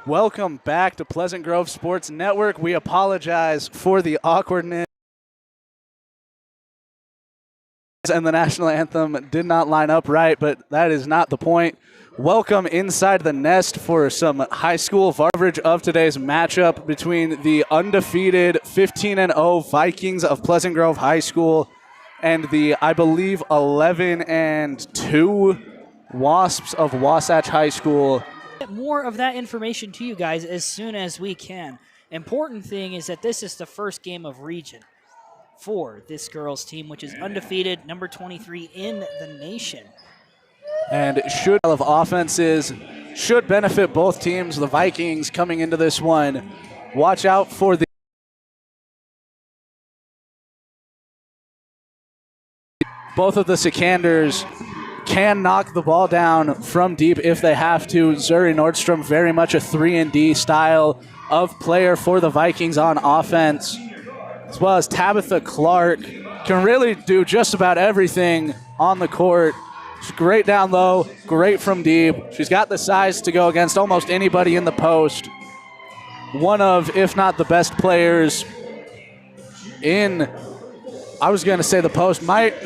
Welcome back to Pleasant Grove Sports Network. We apologize for the awkwardness, and the national anthem did not line up right, but that is not the point. Welcome inside the nest for some high school coverage of today's matchup between the undefeated 15-0 Vikings of Pleasant Grove High School and the, I believe, 11-2 Wasps of Wasatch High School. More of that information to you guys as soon as we can. Important thing is that this is the first game of region for this girls team, which is undefeated, number 23 in the nation. And of offenses should benefit both teams. The Vikings coming into this one, watch out for the both of the Sikanders can knock the ball down from deep if they have to. Zuri Nordstrom, very much a 3-and-D style of player for the Vikings on offense, as well as Tabitha Clark can really do just about everything on the court. She's great down low, great from deep. She's got the size to go against almost anybody in the post. One of, if not the best players in, I was going to say the post.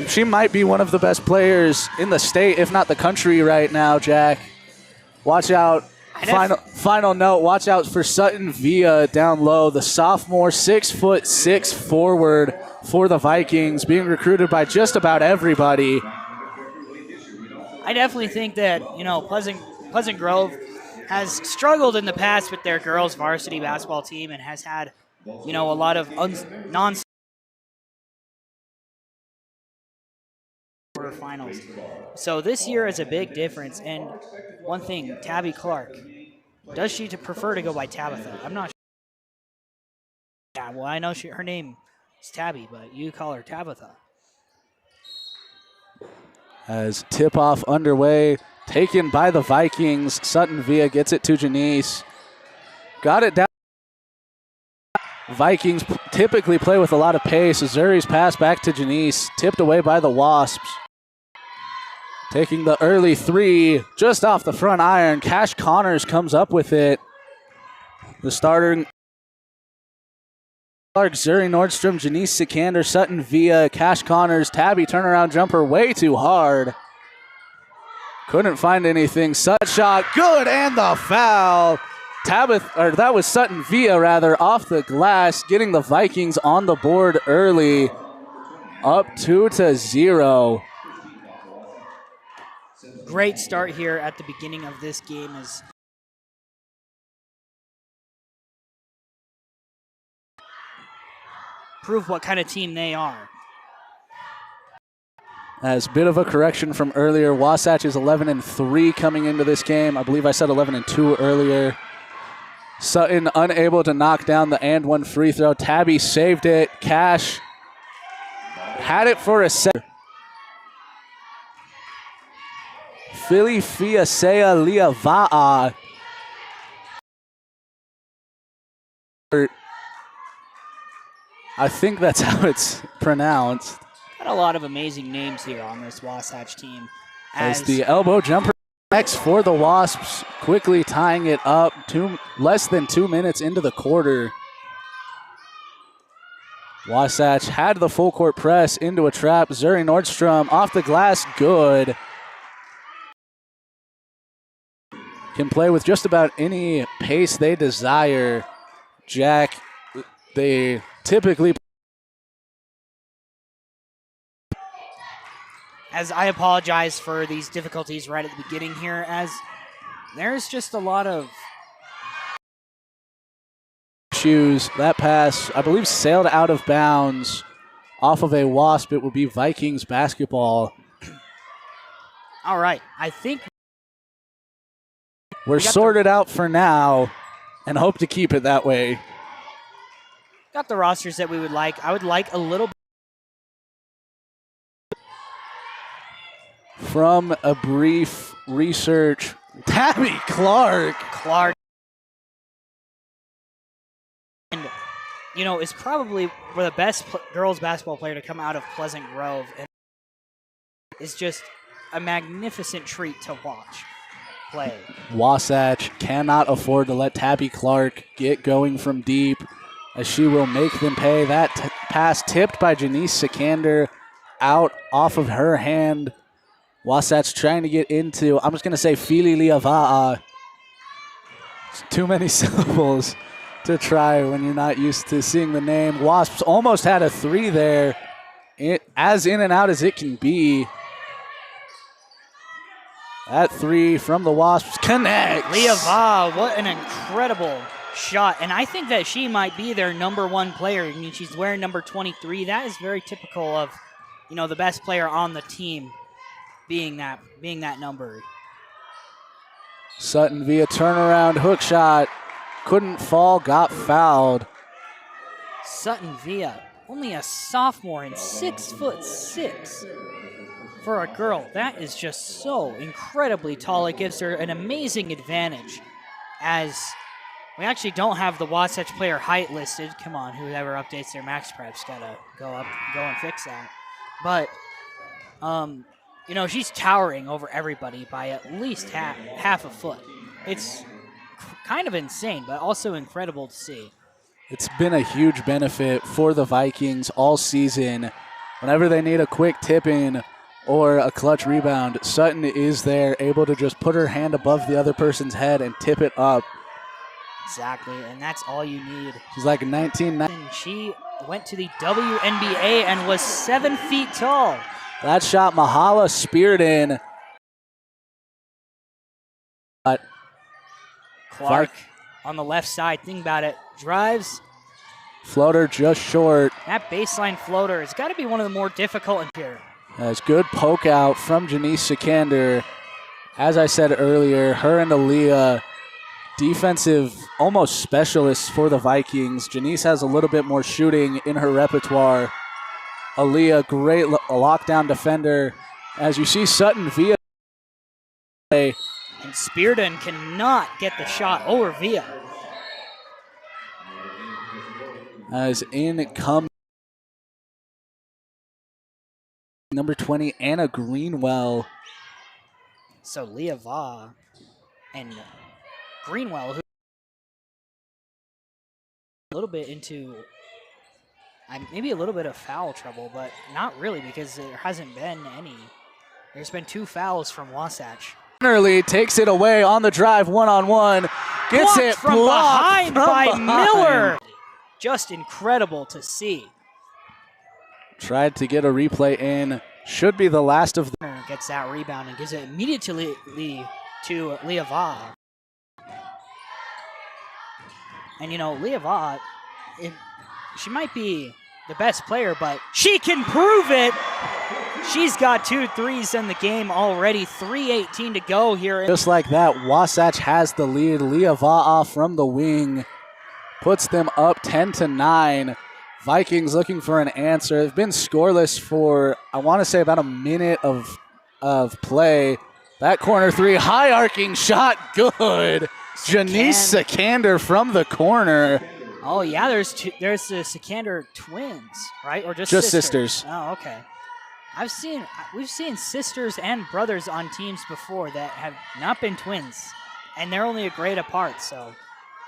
She might be one of the best players in the state, if not the country right now, Jack. Watch out. Final note, watch out for Sutton Villa down low, the sophomore, 6'6" forward for the Vikings, being recruited by just about everybody. I definitely think that, Pleasant Grove has struggled in the past with their girls varsity basketball team and has had, a lot of non quarterfinals. So this year is a big difference. And one thing, Tabby Clark, does she prefer to go by Tabitha? I'm not sure. Yeah, well, I know her name is Tabby, but you call her Tabitha. As tip-off underway, taken by the Vikings. Sutton Villa gets it to Janice. Got it down. Vikings typically play with a lot of pace. Zuri's pass back to Janice, tipped away by the Wasps. Taking the early three just off the front iron. Cash Connors comes up with it. The starter, Clark, Zuri Nordstrom, Janice Sikander, Sutton Villa, Cash Connors, Tabby turnaround jumper way too hard. Couldn't find anything. Sut shot, good, and the foul. That was Sutton Villa, rather, off the glass, getting the Vikings on the board early, up 2-0. Great start here at the beginning of this game as prove what kind of team they are. As a bit of a correction from earlier, Wasatch is 11-3 coming into this game. I believe I said 11-2 earlier. Sutton unable to knock down the and one free throw. Tabby saved it. Cash had it for a set. Philly Fiasea Liava'a. I think that's how it's pronounced. Got a lot of amazing names here on this Wasatch team. As the elbow jumper next for the Wasps, quickly tying it up less than 2 minutes into the quarter. Wasatch had the full court press into a trap. Zuri Nordstrom off the glass, good. Can play with just about any pace they desire. Jack, they typically. As I apologize for these difficulties right at the beginning here, as there's just a lot of issues. That pass, I believe, sailed out of bounds off of a Wasp. It will be Vikings basketball. All right, I think we're sorted out for now and hope to keep it that way. Got the rosters that we would like. I would like a little bit. From a brief research, Tabby Clark. And, is probably the best girls basketball player to come out of Pleasant Grove. And is just a magnificent treat to watch. play. Wasatch cannot afford to let Tabby Clark get going from deep, as she will make them pay. That pass tipped by Janice Sikander out off of her hand. Wasatch trying to get into, I'm just going to say Fili Liava'a. It's too many syllables to try when you're not used to seeing the name. Wasps almost had a 3 there. As in and out as it can be. That 3 from the Wasps connects. Liava'a, what an incredible shot. And I think that she might be their #1 player. I mean, she's wearing number 23. That is very typical of, the best player on the team being that number. Sutton via turnaround hook shot. Couldn't fall, got fouled. Sutton via, only a sophomore and 6'6". For a girl, that is just so incredibly tall. It gives her an amazing advantage, as we actually don't have the Wasatch player height listed. Come on, whoever updates their max prep's gotta go and fix that. But, she's towering over everybody by at least half a foot. It's kind of insane, but also incredible to see. It's been a huge benefit for the Vikings all season. Whenever they need a quick tip-in or a clutch rebound, Sutton is there, able to just put her hand above the other person's head and tip it up. Exactly, and that's all you need. She's like 19. She went to the WNBA and was 7 feet tall. That shot, Mahala speared in. But Clark on the left side, think about it, drives. Floater just short. That baseline floater has got to be one of the more difficult in here. That's good poke out from Janice Sikander. As I said earlier, her and Aaliyah, defensive almost specialists for the Vikings. Janice has a little bit more shooting in her repertoire. Aaliyah, great lockdown defender. As you see Sutton via. And Spearden cannot get the shot over Via. As in comes number 20, Anna Greenwell. So Liava'a and Greenwell, who a little bit into maybe a little bit of foul trouble, but not really, because there hasn't been any. There's been 2 fouls from Wasatch. Early takes it away on the drive, one-on-one. Gets blocked it from blocked behind by Miller. Just incredible to see. Tried to get a replay in. Should be the last of the. Gets that rebound and gives it immediately to Liava'a. And Liava'a, she might be the best player, but she can prove it. She's got 2 threes in the game already. 3:18 to go here. Just like that, Wasatch has the lead. Liava'a from the wing puts them up 10-9. Vikings looking for an answer. They've been scoreless for, I want to say, about a minute of play. That corner 3, high arcing shot, good. Janice Sikander from the corner. Oh yeah, there's the Sikander twins, right? Or just sisters. Oh, okay. We've seen sisters and brothers on teams before that have not been twins, and they're only a grade apart. So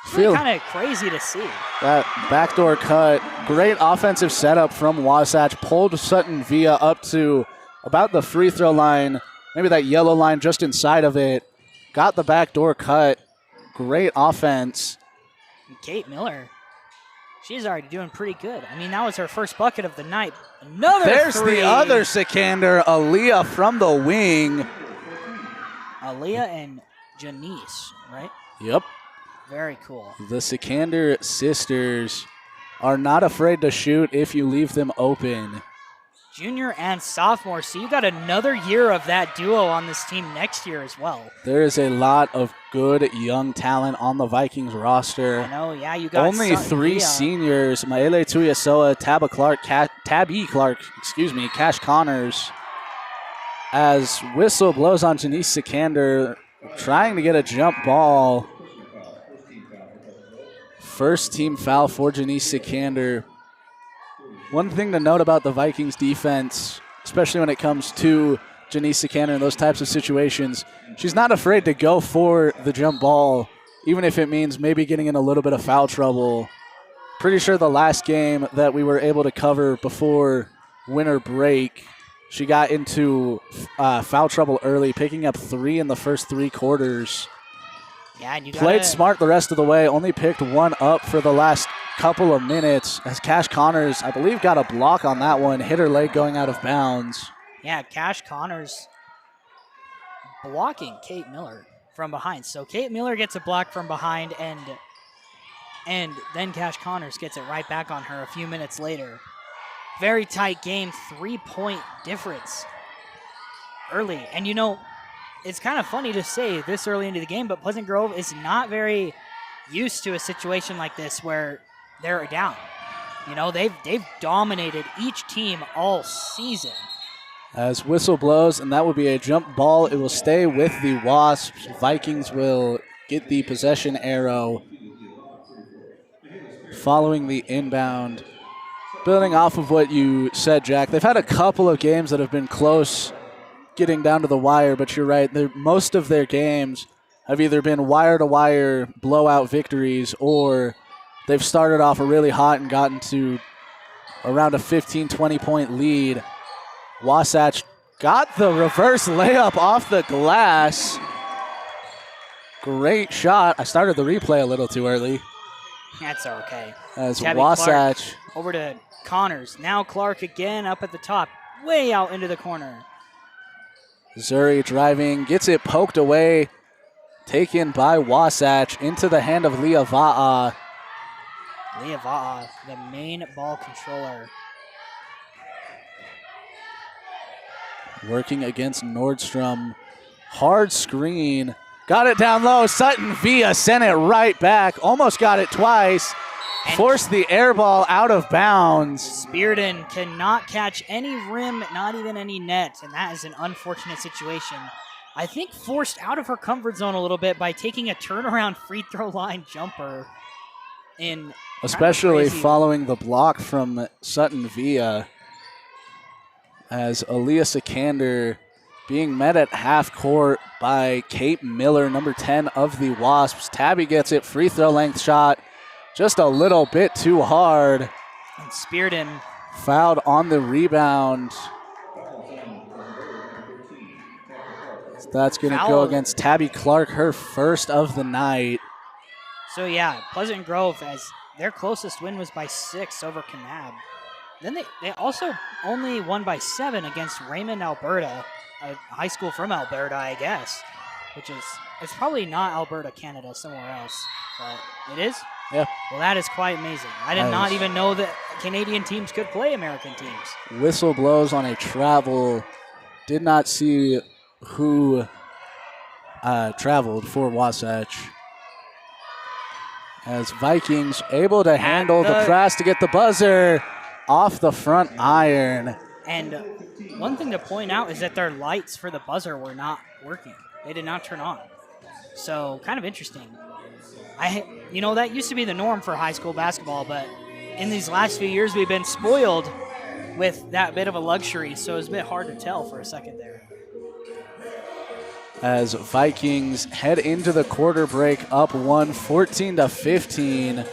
it's really kind of crazy to see. That backdoor cut, great offensive setup from Wasatch. Pulled Sutton via up to about the free throw line, maybe that yellow line just inside of it. Got the backdoor cut. Great offense. And Kate Miller, she's already doing pretty good. I mean, that was her first bucket of the night. There's 3. the other Sikander, Aaliyah from the wing. Aaliyah and Janice, right? Yep. Very cool. The Sikander sisters are not afraid to shoot if you leave them open. Junior and sophomore, so you got another year of that duo on this team next year as well. There is a lot of good young talent on the Vikings roster. I know, yeah, you got only 3 seniors: Maele Tuiasoa, Tabby Clark, Cash Connors. As whistle blows on Janice Sikander, trying to get a jump ball. First team foul for Janice Sikander. One thing to note about the Vikings defense, especially when it comes to Janice Sikander in those types of situations. She's not afraid to go for the jump ball, even if it means maybe getting in a little bit of foul trouble. Pretty sure the last game that we were able to cover before winter break, she got into foul trouble early, picking up 3 in the first 3 quarters. Yeah, and you played smart the rest of the way, only picked 1 up for the last couple of minutes as Cash Connors, I believe, got a block on that one, hit her leg going out of bounds. Yeah, Cash Connors blocking Kate Miller from behind. So Kate Miller gets a block from behind, and then Cash Connors gets it right back on her a few minutes later. Very tight game, 3-point difference early. And you know, it's kind of funny to say this early into the game, but Pleasant Grove is not very used to a situation like this where they're down. You know, they've dominated each team all season. As whistle blows, and that will be a jump ball. It will stay with the Wasps. Vikings will get the possession arrow following the inbound. Building off of what you said, Jack, they've had a couple of games that have been close getting down to the wire, but you're right. Most of their games have either been wire-to-wire blowout victories, or they've started off really hot and gotten to around a 15, 20-point lead. Wasatch got the reverse layup off the glass. Great shot. I started the replay a little too early. That's okay. As Tabby Wasatch. Clark over to Connors. Now Clark again up at the top, way out into the corner. Zuri driving, gets it poked away. Taken by Wasatch into the hand of Leah Va'a. Leah Va'a, the main ball controller. Working against Nordstrom. Hard screen. Got it down low. Sutton Villa sent it right back. Almost got it twice. And forced the air ball out of bounds. Spearden cannot catch any rim, not even any net, and that is an unfortunate situation. I think forced out of her comfort zone a little bit by taking a turnaround free throw line jumper. Especially following the block from Sutton Villa. As Aaliyah Sikander being met at half court by Kate Miller, number 10 of the Wasps. Tabby gets it, free throw length shot, just a little bit too hard. And Spearden fouled on the rebound. So that's going to go against Tabby Clark, her first of the night. So yeah, Pleasant Grove, as their closest win was by 6 over Kanab. Then they also only won by 7 against Raymond, Alberta, a high school from Alberta, I guess, it's probably not Alberta, Canada, somewhere else, but it is? Yeah. Well, that is quite amazing. I did not even know that Canadian teams could play American teams. Whistle blows on a travel. Did not see who traveled for Wasatch. As Vikings able to handle the press to get the buzzer off the front iron. And one thing to point out is that their lights for the buzzer were not working. They did not turn on. So kind of interesting. That used to be the norm for high school basketball, but in these last few years we've been spoiled with that bit of a luxury, so it was a bit hard to tell for a second there. As Vikings head into the quarter break up 14-15.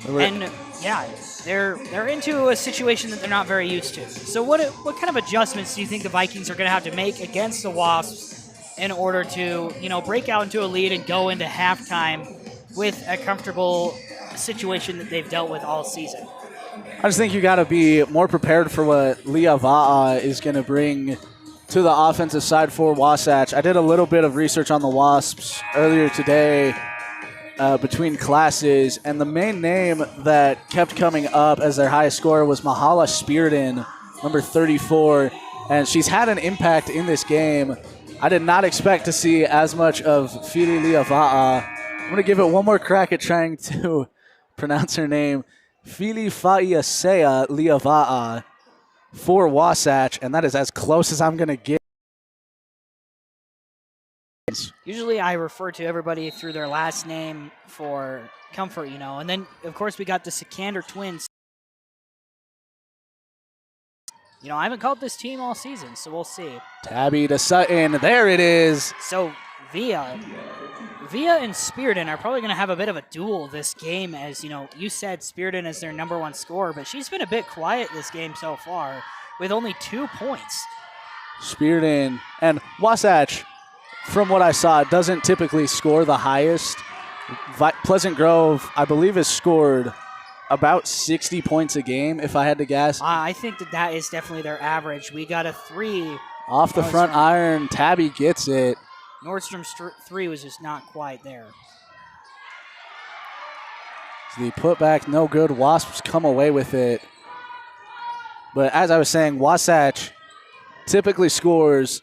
And yeah, they're into a situation that they're not very used to. So what kind of adjustments do you think the Vikings are going to have to make against the Wasps in order to, break out into a lead and go into halftime with a comfortable situation that they've dealt with all season? I just think you got to be more prepared for what Leah Va'a is going to bring to the offensive side for Wasatch. I did a little bit of research on the Wasps earlier today between classes, and the main name that kept coming up as their highest scorer was Mahala Spearden, number 34, and she's had an impact in this game. I did not expect to see as much of Fili Liava'a. I'm going to give it one more crack at trying to pronounce her name. Fili Faiasea Liava'a for Wasatch, and that is as close as I'm going to get. Usually I refer to everybody through their last name for comfort, and then, of course, we got the Sikander twins. You know, I haven't called this team all season, so we'll see. Tabby to Sutton. There it is. So Via and Spearden are probably going to have a bit of a duel this game, as, you know, you said Spearden is their #1 scorer, but she's been a bit quiet this game so far with only 2 points. Spearden and Wasatch, from what I saw, doesn't typically score the highest. Pleasant Grove, I believe, has scored about 60 points a game, if I had to guess. I think that is definitely their average. We got a 3. Off the front iron, Tabby gets it. Nordstrom's 3 was just not quite there. The putback, no good. Wasps come away with it. But as I was saying, Wasatch typically scores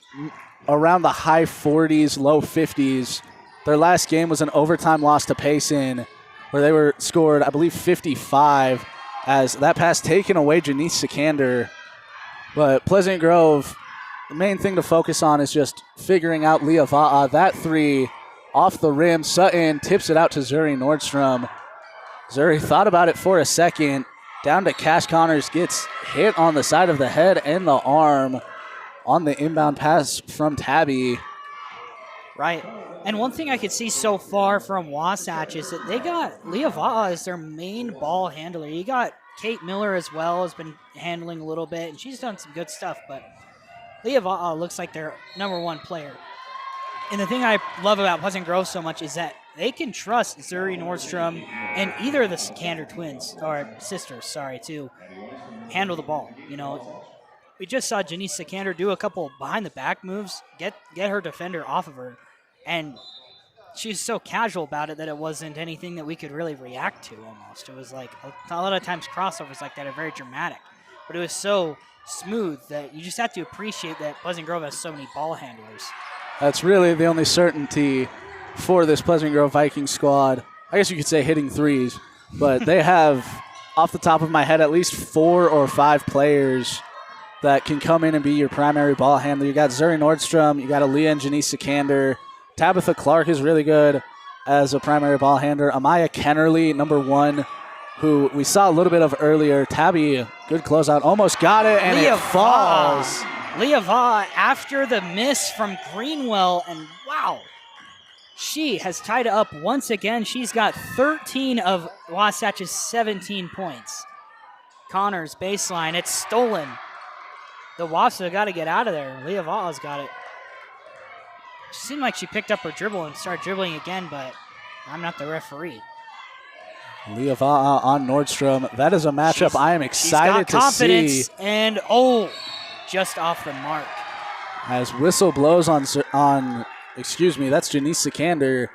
around the high 40s, low 50s. Their last game was an overtime loss to Payson, where they were scored, I believe, 55, as that pass taken away Janice Sikander. But Pleasant Grove, the main thing to focus on is just figuring out Leah Va'a. That 3 off the rim. Sutton tips it out to Zuri Nordstrom. Zuri thought about it for a second. Down to Cash Connors, gets hit on the side of the head and the arm on the inbound pass from Tabby. Right. And one thing I could see so far from Wasatch is that they got Leah Va'a as their main ball handler. You got Kate Miller as well, has been handling a little bit, and she's done some good stuff, but Leah Va'a looks like their #1 player. And the thing I love about Pleasant Grove so much is that they can trust Zuri Nordstrom and either of the Sikander twins, or sisters, to handle the ball. You know, we just saw Janice Sikander do a couple behind-the-back moves, get her defender off of her, and she's so casual about it that it wasn't anything that we could really react to almost. It was like a lot of times crossovers like that are very dramatic, but it was so smooth that you just have to appreciate that Pleasant Grove has so many ball handlers. That's really the only certainty for this Pleasant Grove Vikings squad. I guess you could say hitting threes, but they have, off the top of my head, at least 4 or 5 players that can come in and be your primary ball handler. You got Zuri Nordstrom, you got Aaliyah and Janice Sikander. Tabitha Clark is really good as a primary ball handler. Amaya Kennerly, #1, who we saw a little bit of earlier. Tabby, good closeout, almost got it, and it falls. Leah Va'a after the miss from Greenwell, and wow, she has tied it up once again. She's got 13 of Wasatch's 17 points. Connors baseline, it's stolen. The Wasps have got to get out of there. Leah Va'a's got it. She seemed like she picked up her dribble and started dribbling again, but I'm not the referee. Leah Va'a on Nordstrom. That is a matchup I am excited to see. And just off the mark. As whistle blows that's Janice Sikander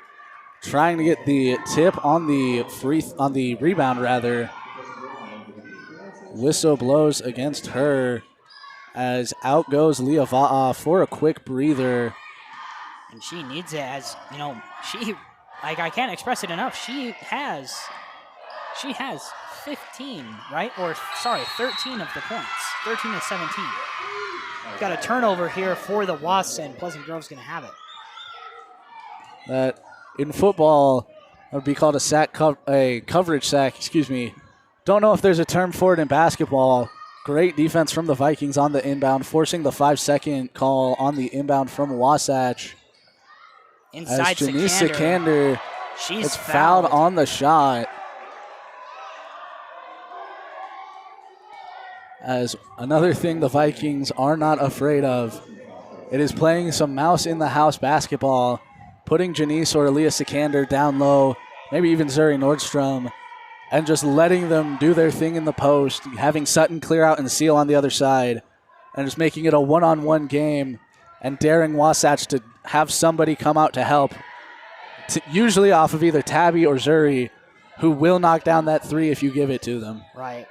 trying to get the tip on the rebound rather. Whistle blows against her as out goes Leah Va'a for a quick breather. And she needs it, as, you know, I can't express it enough. She has 15, right? Or, sorry, 13 of the points. 13 to 17. Got a turnover here for the Wasps, and Pleasant Grove's going to have it. That, in football, would be called a coverage sack, Don't know if there's a term for it in basketball. Great defense from the Vikings on the inbound, forcing the 5-second call on the inbound from Wasatch. Inside as Janice Sikander is fouled on the shot. As another thing the Vikings are not afraid of, it is playing some mouse in the house basketball, putting Janice or Aaliyah Sikander down low, maybe even Zuri Nordstrom, and just letting them do their thing in the post, having Sutton clear out and seal on the other side, and just making it a one-on-one game and daring Wasatch to have somebody come out to help, usually off of either Tabby or Zuri, who will knock down that 3 if you give it to them. Right.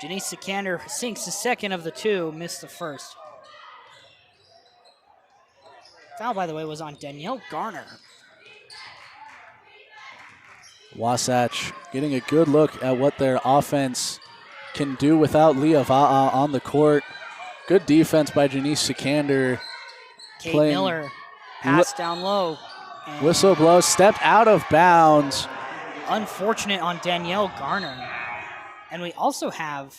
Janice Sikander sinks the second of the 2, missed the first. Foul, by the way, was on Danielle Garner. Wasatch getting a good look at what their offense can do without Leah Va'a on the court. Good defense by Janice Sikander. Kate Miller, pass down low. Whistle blows, stepped out of bounds. Unfortunate on Danielle Garner. And we also have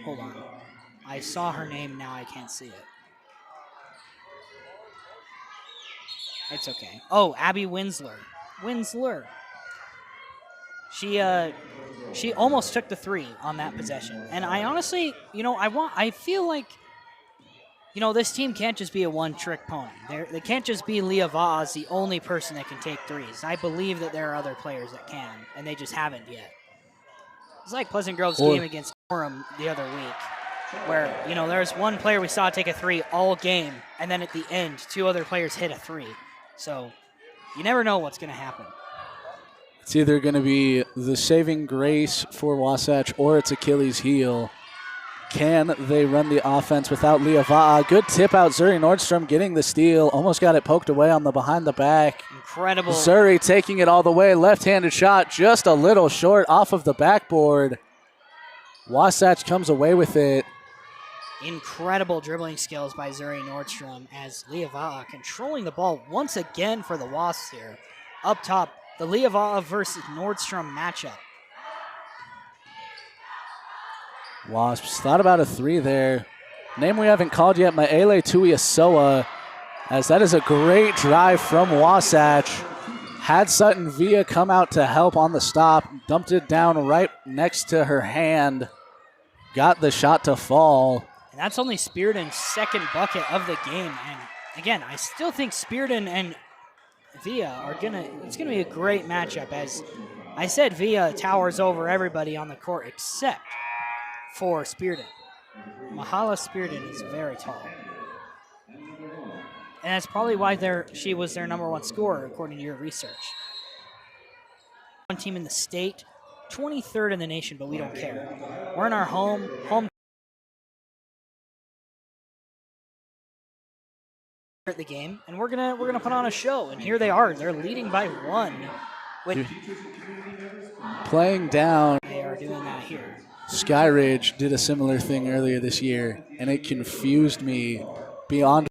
Hold on. I saw her name, now I can't see it. It's okay. Oh, Abby Winsler. Winsler. She almost took the 3 on that possession. And I honestly, I feel like, this team can't just be a one-trick pony. They can't just be Leah Vaz, the only person that can take 3s. I believe that there are other players that can, and they just haven't yet. It's like Pleasant Grove's game against Orem the other week, where, there's one player we saw take a 3 all game, and then at the end, 2 other players hit a 3. So you never know what's going to happen. It's either going to be the saving grace for Wasatch or it's Achilles' heel. Can they run the offense without Leah Va'a? Good tip out. Zuri Nordstrom getting the steal. Almost got it poked away on the behind the back. Incredible. Zuri taking it all the way. Left-handed shot just a little short off of the backboard. Wasatch comes away with it. Incredible dribbling skills by Zuri Nordstrom as Leah Va'a controlling the ball once again for the Wasps here. Up top, the Leah Va'a versus Nordstrom matchup. Wasps thought about a 3 there. Name we haven't called yet, Maele Tuiasoa, as that is a great drive from Wasatch. Had Sutton Villa come out to help on the stop, dumped it down right next to her hand, got the shot to fall. And that's only Spearden's second bucket of the game. And again, I still think Spearden and Villa it's gonna be a great matchup. As I said, Villa towers over everybody on the court except for Spearden. Mahala Spearden is very tall. And that's probably why she was their #1 scorer, according to your research. One team in the state, 23rd in the nation, but we don't care. We're in our home at the game, and we're gonna put on a show. And here they are. They're leading by 1. With playing down. They are doing that here. Skyridge did a similar thing earlier this year, and it confused me beyond.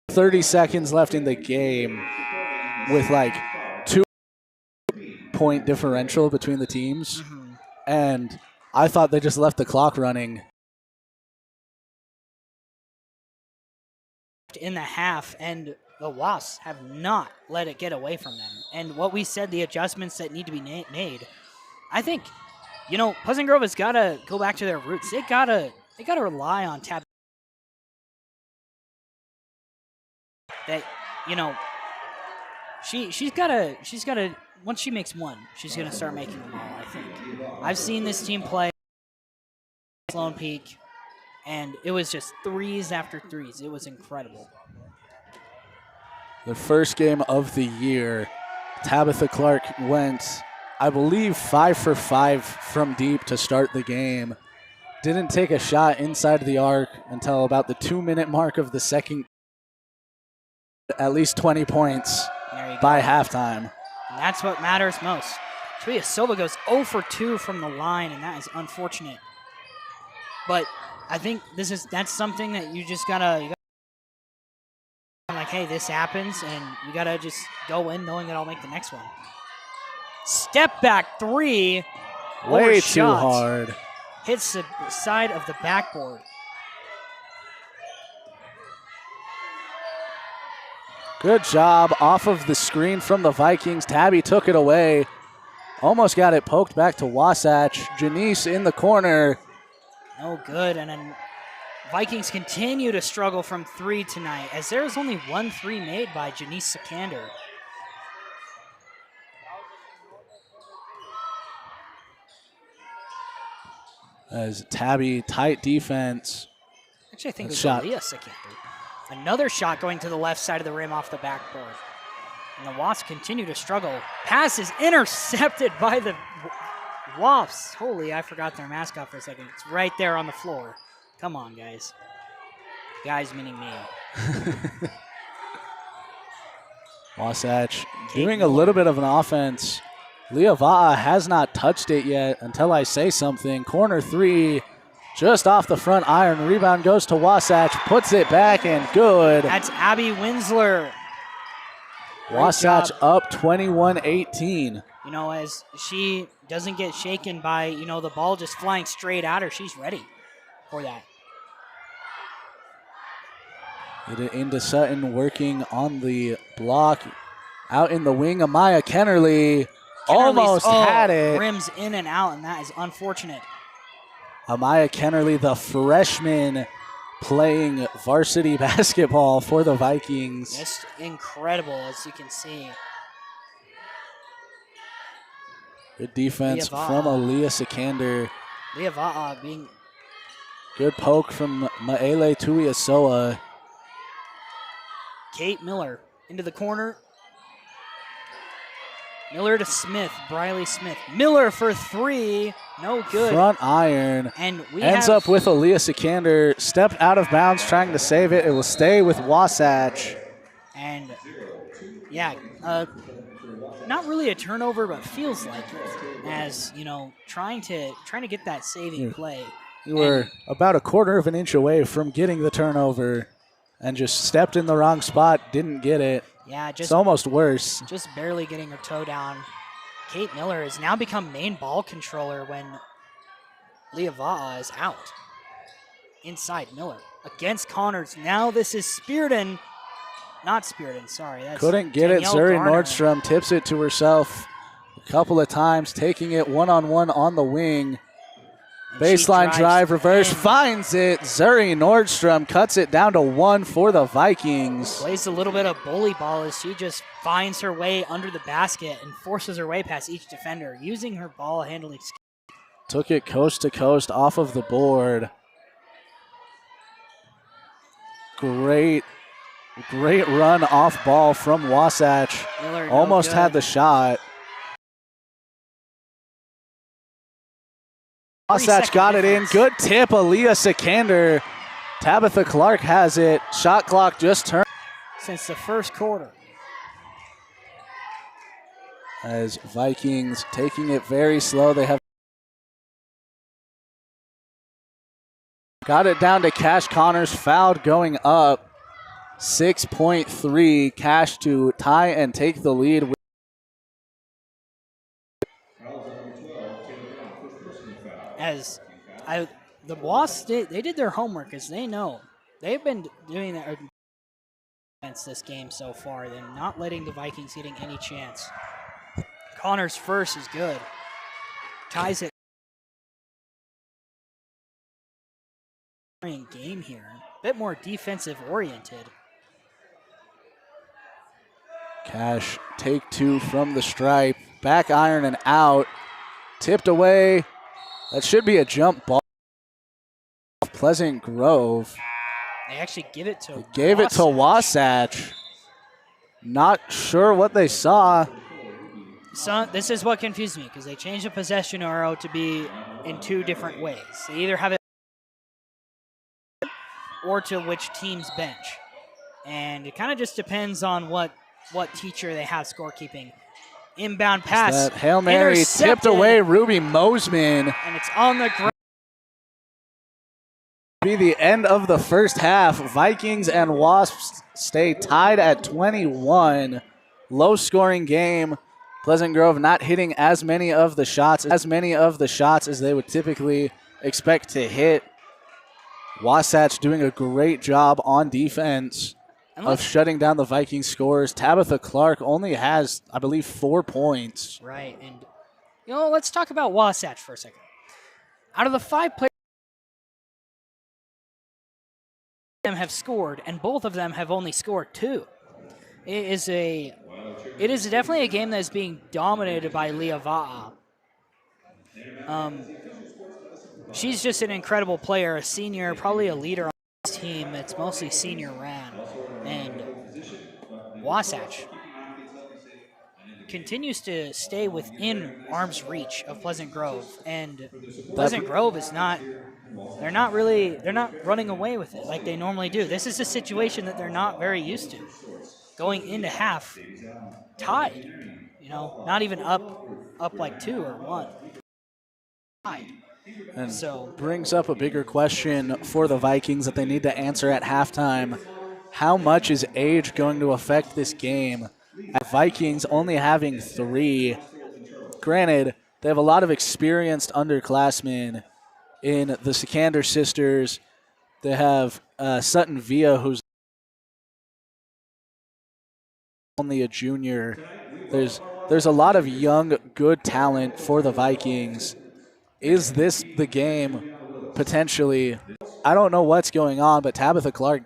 30 seconds left in the game with like 2-point differential between the teams. Mm-hmm. And I thought they just left the clock running. In the half, and the Wasps have not let it get away from them. And what we said, the adjustments that need to be made, I think, Pleasant Grove has got to go back to their roots. They gotta rely on Tab. That, she's gotta once she makes 1, she's gonna start making them all. I think I've seen this team play Sloan Peak, and it was just 3s after 3s. It was incredible. The first game of the year, Tabitha Clark went, I believe, 5 for 5 from deep to start the game. Didn't take a shot inside the arc until about the 2-minute mark of the second. At least 20 points by halftime. And that's what matters most. Tuia Silva goes 0 for 2 from the line, and that is unfortunate. But I think that's something that you just gotta like, hey, this happens, and you gotta just go in knowing that I'll make the next one. Step back 3. Way too hard. Hits the side of the backboard. Good job off of the screen from the Vikings. Tabby took it away. Almost got it poked back to Wasatch. Janice in the corner. No good. And then Vikings continue to struggle from 3 tonight, as there is only 1 3 made by Janice Sikander. As Tabby, tight defense. Actually, I think it was shot. Aaliyah Sikander. Another shot going to the left side of the rim off the backboard. And the Wasps continue to struggle. Pass is intercepted by the Wasps. Holy, I forgot their mascot for a second. It's right there on the floor. Come on, guys. Guys meaning me. Wasatch doing a little bit of an offense. Leah Va'a has not touched it yet until I say something. Corner 3. Just off the front iron. Rebound goes to Wasatch. Puts it back and good. That's Abby Winsler. Wasatch job. up 21-18. You know, as she doesn't get shaken by, you know, the ball just flying straight at her. She's ready for that. Get it into Sutton, working on the block. Out in the wing, Amaya Kennerly almost had it. Rims in and out, and that is unfortunate. Amaya Kennerly, the freshman, playing varsity basketball for the Vikings. Just incredible, as you can see. Good defense from Aaliyah Sikander. Leava'a being... Good poke from Maele Tuiasoa. Kate Miller into the corner. Miller to Smith, Briley Smith. Miller for three, no good. Front iron. And we ends up with Aaliyah Sikander. Stepped out of bounds trying to save it. It will stay with Wasatch. And yeah, not really a turnover, but feels like it. As you know, trying to get that saving play. You were about a quarter of an inch away from getting the turnover, and just stepped in the wrong spot. Didn't get it. Yeah, it's almost worse. Just barely getting her toe down. Kate Miller has now become main ball controller when Leava'a is out. Inside Miller against Connors. Now this is Spearden. Not Spearden, sorry. That's couldn't get Danielle it. Zuri Garner. Nordstrom tips it to herself a couple of times, taking it one-on-one on the wing. Baseline drive, reverse, finds it. Zuri Nordstrom cuts it down to one for the Vikings. Plays a little bit of bully ball as she just finds her way under the basket and forces her way past each defender, using her ball handling skill. Took it coast to coast off of the board. Great run off ball from Wasatch. Miller, almost had the shot. Wasatch got it in. Good tip, Aaliyah Sikander. Tabitha Clark has it. Shot clock just turned. Since the first quarter. As Vikings taking it very slow. They have got it down to Cash Connors. Fouled going up. 6.3. Cash to tie and take the lead. As the Wasps they did their homework, as they know. They've been doing that against this game so far. They're not letting the Vikings getting any chance. Connors first is good. Ties it. Game here. A bit more defensive oriented. Cash take two from the stripe. Back iron and out. Tipped away. That should be a jump ball. Pleasant Grove. They actually give it to Wasatch. Gave it to Wasatch. Not sure what they saw. So this is what confused me, because they changed the possession arrow to be in two different ways. They either have it or to which team's bench. And it kind of just depends on what teacher they have scorekeeping. Inbound pass. That Hail Mary tipped away Ruby Mosman. And it's on the ground. Be the end of the first half. Vikings and Wasps stay tied at 21. Low scoring game. Pleasant Grove not hitting as many of the shots as they would typically expect to hit. Wasatch doing a great job on defense of shutting down the Vikings scores. Tabitha Clark only has, I believe, 4 points. Right, and let's talk about Wasatch for a second. Out of the 5 players have scored, and both of them have only scored 2. It is definitely a game that is being dominated by Leava'a. She's just an incredible player, a senior, probably a leader on this team. It's mostly senior ran. And Wasatch continues to stay within arm's reach of Pleasant Grove. And Pleasant Grove is not, they're not running away with it like they normally do. This is a situation that they're not very used to. Going into half tied, not even up like 2 or 1. Tied. And so brings up a bigger question for the Vikings that they need to answer at halftime. How much is age going to affect this game? Vikings only having 3. Granted, they have a lot of experienced underclassmen in the Sikander sisters. They have Sutton Via, who's only a junior. There's a lot of young, good talent for the Vikings. Is this the game? Potentially. I don't know what's going on, but Tabitha Clark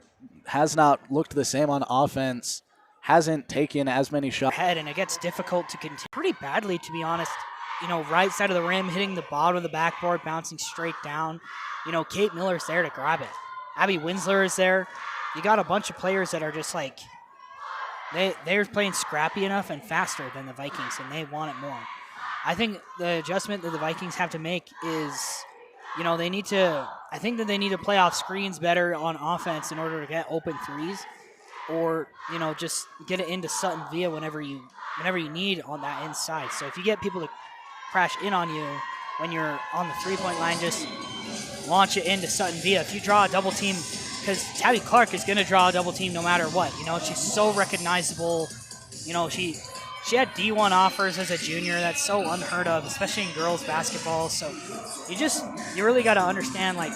has not looked the same on offense, hasn't taken as many shots. Head, and it gets difficult to continue pretty badly, to be honest. You know, right side of the rim, hitting the bottom of the backboard, bouncing straight down. You know, Kate Miller's there to grab it. Abby Winsler is there. You got a bunch of players that are just like, they're playing scrappy enough and faster than the Vikings, and they want it more. I think the adjustment that the Vikings have to make is, you know, I think that they need to play off screens better on offense in order to get open threes, or, you know, just get it into Sutton Via whenever you need on that inside. So if you get people to crash in on you when you're on the three-point line, just launch it into Sutton Via. If you draw a double team, because Tabby Clark is going to draw a double team no matter what. You know, she's so recognizable. You know, she had D1 offers as a junior. That's so unheard of, especially in girls basketball. So you really got to understand, like,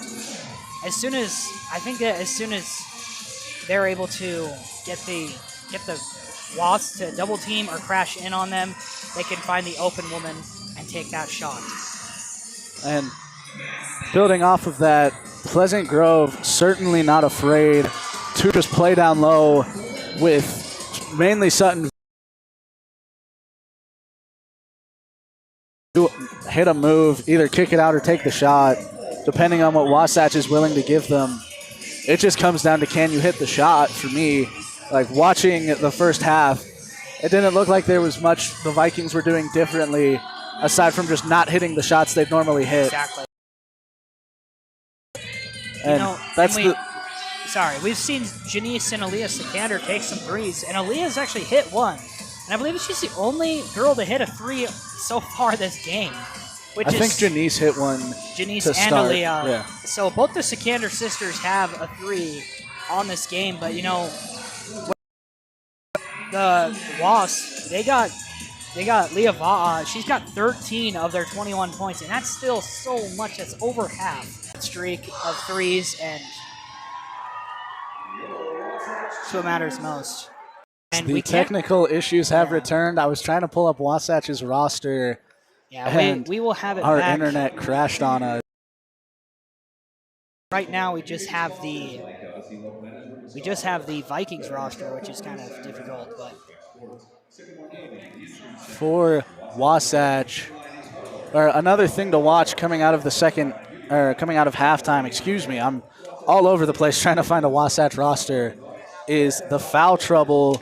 as soon as they're able to get the Wasps to double team or crash in on them, they can find the open woman and take that shot. And building off of that, Pleasant Grove certainly not afraid to just play down low with mainly Sutton. Hit a move, either kick it out or take the shot, depending on what Wasatch is willing to give them. It just comes down to, can you hit the shot? For me, like, watching the first half, it didn't look like there was much the Vikings were doing differently aside from just not hitting the shots they'd normally hit. Exactly. And we've seen Janice and Aaliyah Sikander take some threes, and Aaliyah's actually hit one. And I believe she's the only girl to hit a three so far this game. I think Janice hit one. Janice to and start. Aaliyah. Yeah. So both the Sikander sisters have a three on this game, but, you know, the Wasps, they got Leah Va'a. She's got 13 of their 21 points, and that's still so much. That's over half streak of threes, and that's what matters most. And the technical issues have returned. I was trying to pull up Wasatch's roster. Yeah, we will have it our back. internet crashed on us. Right now, we just have the Vikings roster, which is kind of difficult. But for Wasatch, or another thing to watch coming out of halftime. Excuse me, I'm all over the place trying to find a Wasatch roster. Is the foul trouble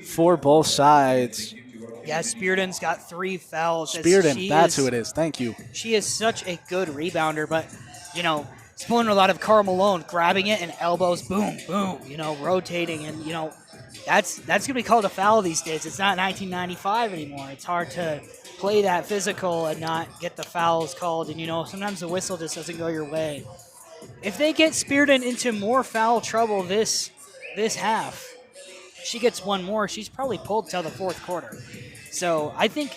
for both sides? Yeah, Spearden's got 3 fouls. Spearden, that's who it is. Thank you. She is such a good rebounder, but, you know, it's pulling a lot of Cara Malone, grabbing it and elbows, boom, boom, you know, rotating. And, you know, that's going to be called a foul these days. It's not 1995 anymore. It's hard to play that physical and not get the fouls called. And, you know, sometimes the whistle just doesn't go your way. If they get Spearden into more foul trouble this half, she gets one more, she's probably pulled till the fourth quarter. So I think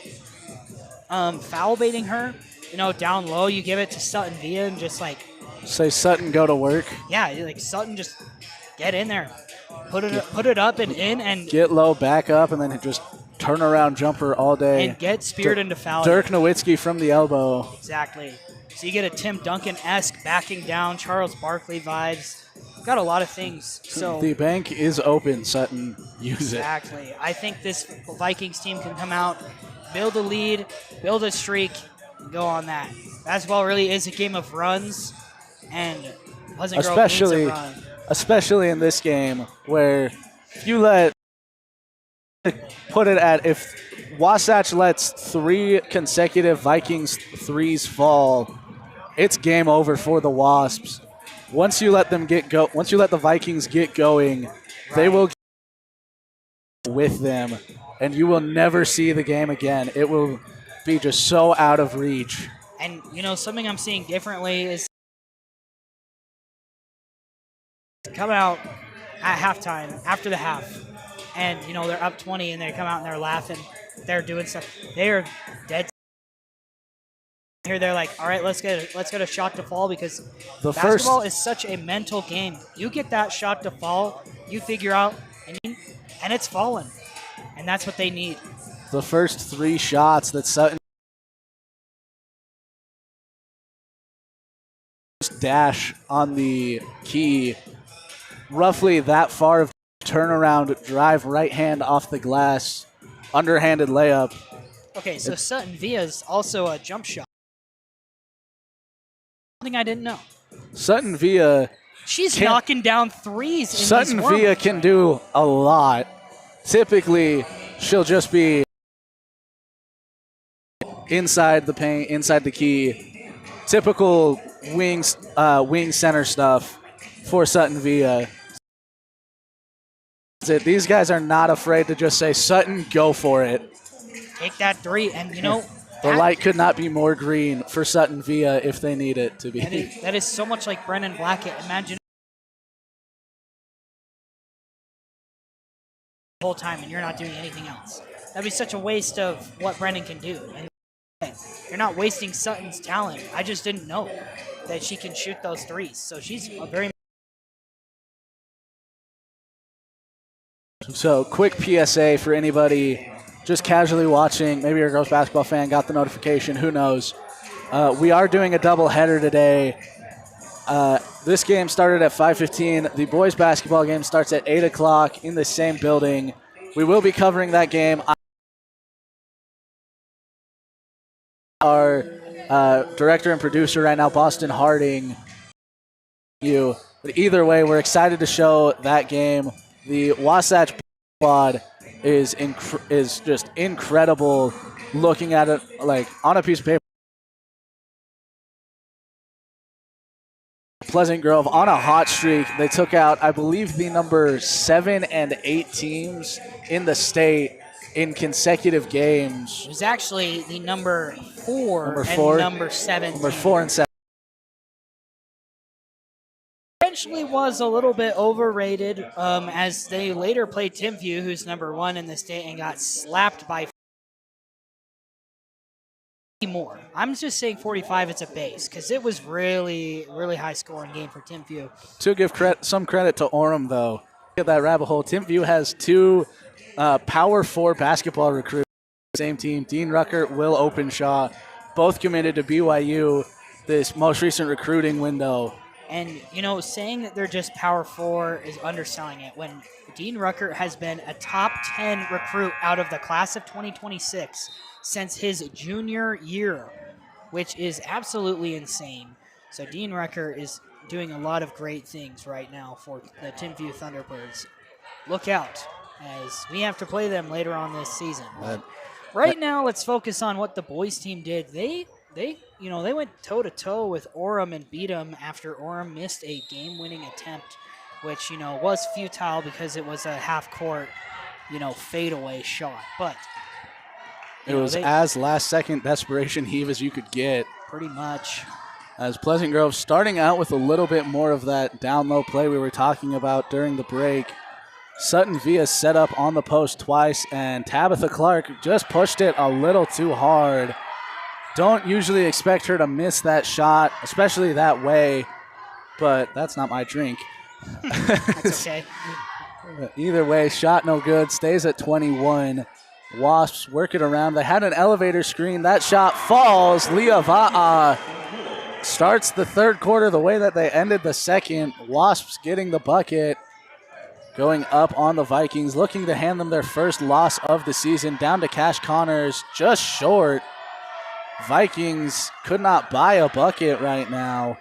foul baiting her, you know, down low, you give it to Sutton Via and just like say Sutton go to work. Yeah, like Sutton just get in there, put it up and in, and get low, back up, and then just turn around jumper all day and get Speared into foul. Dirk Nowitzki from the elbow. Exactly. So you get a Tim Duncan-esque backing down, Charles Barkley vibes. Got a lot of things. So the bank is open, Sutton. Use it. Exactly. I think this Vikings team can come out, build a lead, build a streak, and go on that. Basketball really is a game of runs, and Pleasant Grove needs a run. Especially in this game, where if Wasatch lets 3 consecutive Vikings threes fall, it's game over for the Wasps. Once you let the Vikings get going, they will get with them, and you will never see the game again. It will be just so out of reach. And, you know, something I'm seeing differently is come out at halftime, after the half, and they're up 20 and they come out and they're laughing, they're doing stuff. They are dead. Here they're like, all right, let's get a shot to fall, because basketball is such a mental game. You get that shot to fall, you figure out, and it's fallen, and that's what they need. The first 3 shots that Sutton dash on the key, roughly that far of turnaround drive, right hand off the glass, underhanded layup. Okay, so Sutton Via is also a jump shot. Something I didn't know. Sutton Via. She's knocking down threes. Sutton Via can do a lot. Typically, she'll just be inside the paint, inside the key. Typical wing center stuff for Sutton Via. These guys are not afraid to just say, Sutton, go for it. Take that 3, and the light could not be more green for Sutton Via if they need it to be. That is so much like Brennan Blackett. Imagine the whole time and you're not doing anything else. That'd be such a waste of what Brennan can do. And you're not wasting Sutton's talent. I just didn't know that she can shoot those threes. So she's a very... So quick PSA for anybody just casually watching, maybe you're a girls basketball fan, got the notification, who knows. We are doing a doubleheader today. This game started at 5:15. The boys basketball game starts at 8 o'clock in the same building. We will be covering that game. Our director and producer right now, Boston Harding. But either way, we're excited to show that game. The Wasatch squad is just incredible. Looking at it like on a piece of paper. Pleasant Grove on a hot streak. They took out, I believe, the number 7 and 8 teams in the state in consecutive games. It was actually the number 4 and number 7. Number 4 and 7. Eventually was a little bit overrated as they later played Timpview, who's number 1 in the state, and got slapped by more. I'm just saying 45 it's a base, because it was really, really high scoring game for Timpview. To give some credit to Orem, though. Look at that rabbit hole. Timpview has 2 Power 4 basketball recruits. Same team. Dean Rucker, Will Openshaw, both committed to BYU this most recent recruiting window. And, saying that they're just Power 4 is underselling it, when Dean Rucker has been a top 10 recruit out of the class of 2026 since his junior year, which is absolutely insane. So Dean Rucker is doing a lot of great things right now for the Timpview Thunderbirds. Look out, as we have to play them later on this season. Right now, let's focus on what the boys team did. They went toe-to-toe with Orem and beat them after Orem missed a game-winning attempt, which, was futile because it was a half-court, fadeaway shot. But it was as last-second desperation heave as you could get. Pretty much. As Pleasant Grove starting out with a little bit more of that down-low play we were talking about during the break. Sutton Via set up on the post twice, and Tabitha Clark just pushed it a little too hard. Don't usually expect her to miss that shot, especially that way, but that's not my drink. That's okay. Either way, shot no good, stays at 21. Wasps work it around. They had an elevator screen. That shot falls. Leah Va'a starts the third quarter the way that they ended the second. Wasps getting the bucket, going up on the Vikings, looking to hand them their first loss of the season. Down to Cash Connors, just short. Vikings could not buy a bucket right now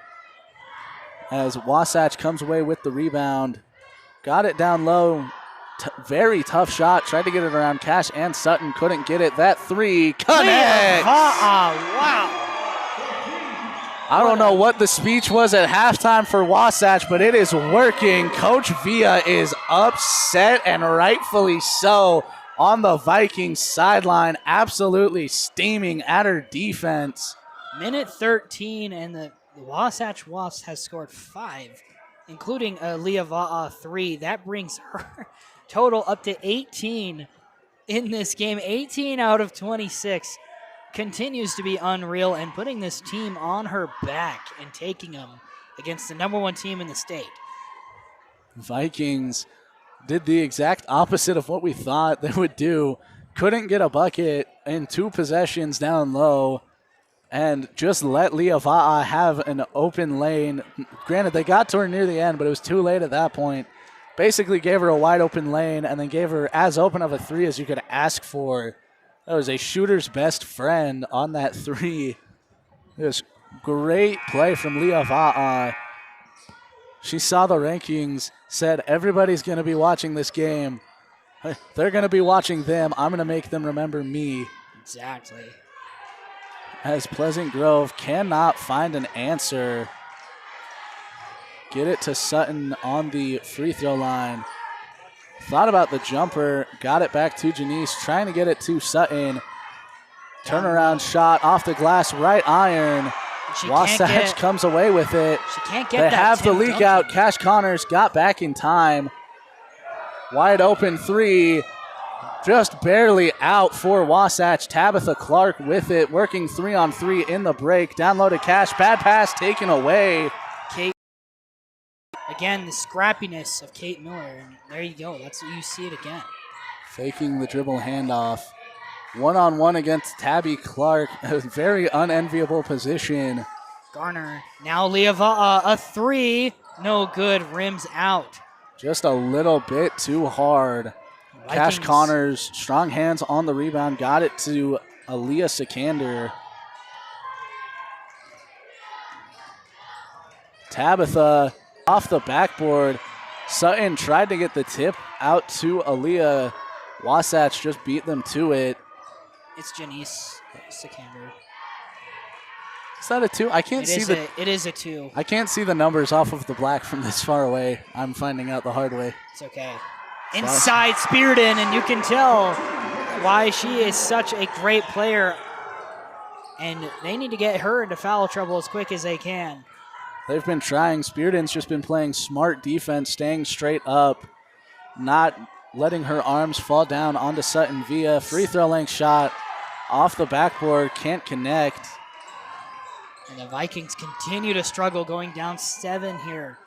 as Wasatch comes away with the rebound. Got it down low. Very tough shot. Tried to get it around Cash and Sutton. Couldn't get it. That 3 connects. Wow. I don't know what the speech was at halftime for Wasatch, but it is working. Coach Via is upset, and rightfully so, on the Vikings sideline, absolutely steaming at her defense. Minute 13, and the Wasatch Wasps has scored 5, including a Leah Va'a 3. That brings total up to 18 in this game. 18 out of 26 continues to be unreal and putting this team on her back and taking them against the #1 team in the state. Vikings did the exact opposite of what we thought they would do. Couldn't get a bucket in 2 possessions down low and just let Leava'a have an open lane. Granted, they got to her near the end, but it was too late at that point. Basically gave her a wide open lane and then gave her as open of a 3 as you could ask for. That was a shooter's best friend on that 3. It was great play from Leava'a. She saw the rankings, said everybody's going to be watching this game. They're going to be watching them. I'm going to make them remember me. Exactly. As Pleasant Grove cannot find an answer. Get it to Sutton on the free throw line. Thought about the jumper, got it back to Janice, trying to get it to Sutton. Turnaround shot off the glass, right iron. Wasatch comes away with it. She can't get They that. have the leak out. Cash Connors got back in time. Wide open 3. Just barely out for Wasatch. Tabitha Clark with it, working 3-on-3 in the break. Down low to Cash. Bad pass taken away. Kate. Again, the scrappiness of Kate Miller. And there you go. That's what you see it again. Faking the dribble handoff. 1-on-1 against Tabby Clark. A very unenviable position. Garner. Now Leava'a, a 3. No good. Rims out. Just a little bit too hard. Vikings. Cash Connors, strong hands on the rebound. Got it to Aaliyah Sikander. Tabitha off the backboard. Sutton tried to get the tip out to Aaliyah. Wasatch just beat them to it. It's Janice Sikander. Is that a 2? I can't see the. It is a 2. I can't see the numbers off of the black from this far away. I'm finding out the hard way. It's okay. Inside Spearden, and you can tell why she is such a great player. And they need to get her into foul trouble as quick as they can. They've been trying. Spearden's just been playing smart defense, staying straight up, not letting her arms fall down onto Sutton via free throw length shot off the backboard. Can't connect. And the Vikings continue to struggle, going down 7 here.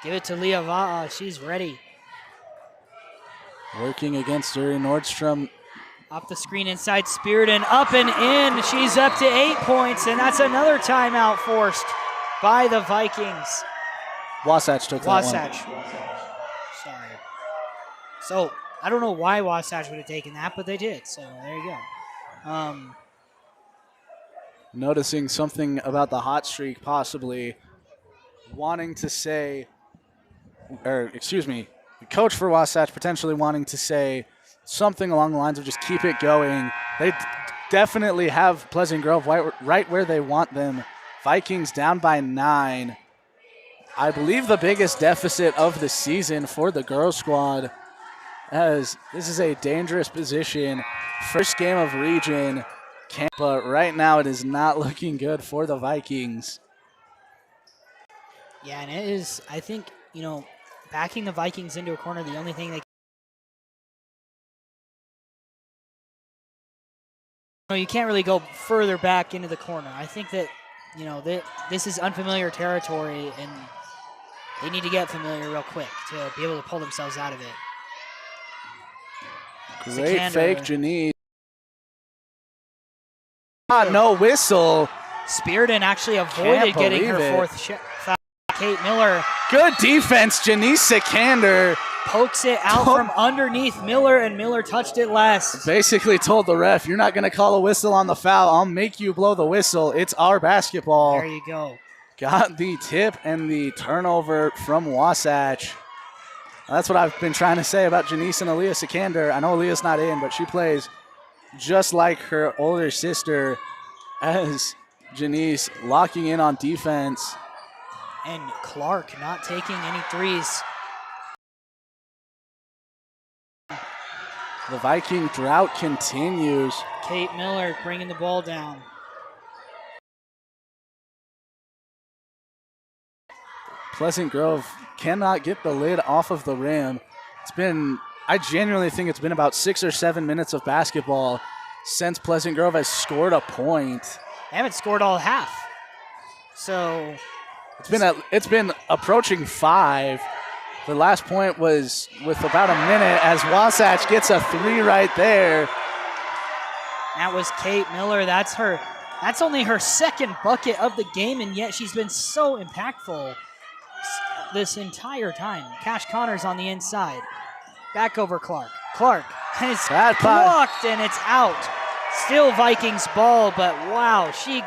Give it to Leava'a. She's ready. Working against Zuri Nordstrom. Off the screen inside Spearden, up and in. She's up to 8 points, and that's another timeout forced by the Vikings. Wasatch took that Wasatch. Sorry. So, I don't know why Wasatch would have taken that, but they did. So, there you go. Noticing something about the hot streak, possibly wanting to say, or excuse me, the coach for Wasatch potentially wanting to say something along the lines of just keep it going. They definitely have Pleasant Grove right where they want them. Vikings down by 9. I believe the biggest deficit of the season for the girls squad, as this is a dangerous position. First game of region, but right now it is not looking good for the Vikings. Yeah, and it is, I think, backing the Vikings into a corner, the only thing you can't really go further back into the corner. I think that, this is unfamiliar territory, and they need to get familiar real quick to be able to pull themselves out of it. Great Sikander. fake, Janice. No whistle. Spearden actually avoided getting her fourth foul. Kate Miller. Good defense, Janice Sikander. Pokes it out from underneath Miller, and Miller touched it last. Basically told the ref, you're not going to call a whistle on the foul. I'll make you blow the whistle. It's our basketball. There you go. Got the tip and the turnover from Wasatch. That's what I've been trying to say about Janice and Aaliyah Sikander. I know Aaliyah's not in, but she plays just like her older sister as Janice, locking in on defense. And Clark not taking any threes. The Viking drought continues. Kate Miller bringing the ball down. Pleasant Grove cannot get the lid off of the rim. I genuinely think it's been about 6 or 7 minutes of basketball since Pleasant Grove has scored a point. They haven't scored all half. So it's been approaching 5. The last point was with about a minute as Wasatch gets a 3 right there. That was Kate Miller. That's only her second bucket of the game, and yet she's been so impactful this entire time. Cash Connors on the inside. Back over Clark. Clark is blocked, and it's out. Still Vikings ball, but wow, she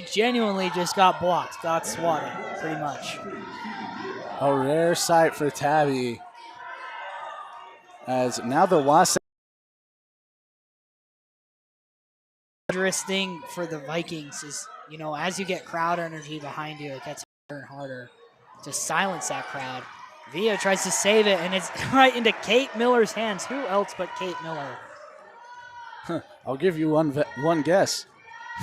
genuinely just got blocked, got swatted, pretty much. A rare sight for Tabby. As now the Wasatch. Dangerous thing for the Vikings is, as you get crowd energy behind you, it gets harder and harder to silence that crowd. Villa tries to save it, and it's right into Kate Miller's hands. Who else but Kate Miller? I'll give you one guess.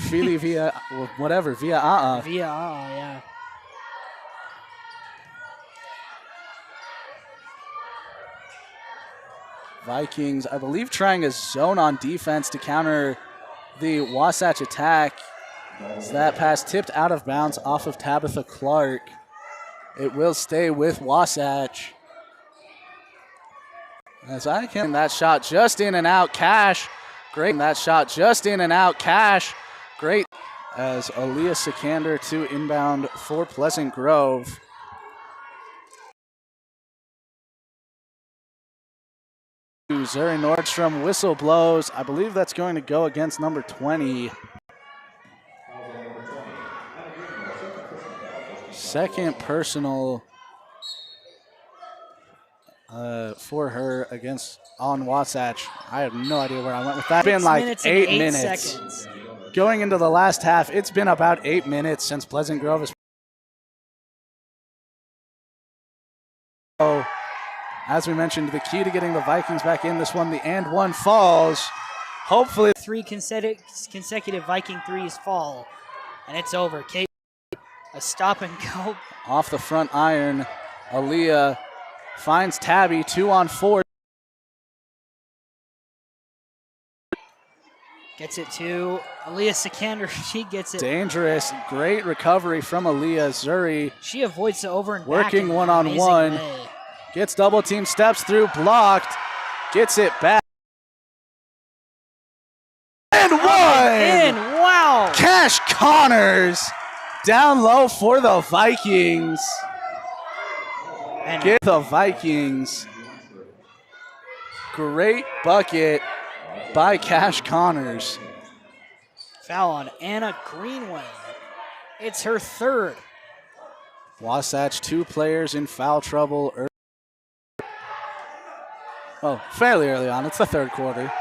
Philly Villa, whatever, Villa Villa, yeah. Vikings, I believe, trying a zone on defense to counter the Wasatch attack. As that pass tipped out of bounds off of Tabitha Clark. It will stay with Wasatch. As I can, that shot just in and out, Cash. Great, that shot just in and out, Cash. Great. As Aaliyah Sikander to inbound for Pleasant Grove. Zuri Nordstrom whistle blows. I believe that's going to go against number 20. Second personal for her on Wasatch. I have no idea where I went with that. It's been like 8 minutes. Seconds. Going into the last half, it's been about 8 minutes since Pleasant Grove has. As we mentioned, the key to getting the Vikings back in this one, the and one falls. Hopefully 3 consecutive Viking threes fall, and it's over. Kate, a stop and go. Off the front iron, Aaliyah finds Tabby, 2 on 4. Gets it to Aaliyah Sikander. She gets it. Dangerous. Great recovery from Aaliyah. Zuri. She avoids the over and working back. One-on-one. Gets double team, steps through, blocked. Gets it back. And one! Wow! Cash Connors down low for the Vikings. And get the Vikings. Great bucket by Cash Connors. Foul on Anna Greenway. It's her 3rd. Wasatch, 2 players in foul trouble. Well, fairly early on. It's the 3rd quarter.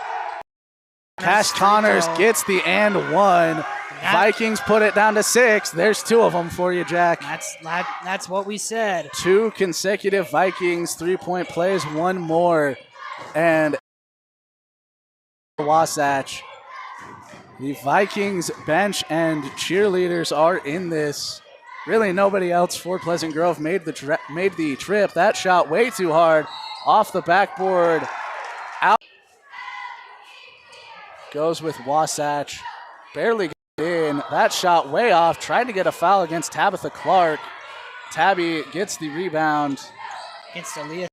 Cash Connors gets the and one. Vikings put it down to 6. There's 2 of them for you, Jack. That's what we said. 2 consecutive Vikings 3-point plays, 1 more. And Wasatch. The Vikings bench and cheerleaders are in this. Really nobody else for Pleasant Grove made the trip. That shot way too hard. Off the backboard. Out. Goes with Wasatch. Barely got in. That shot way off. Tried to get a foul against Tabitha Clark. Tabby gets the rebound. Against Aaliyah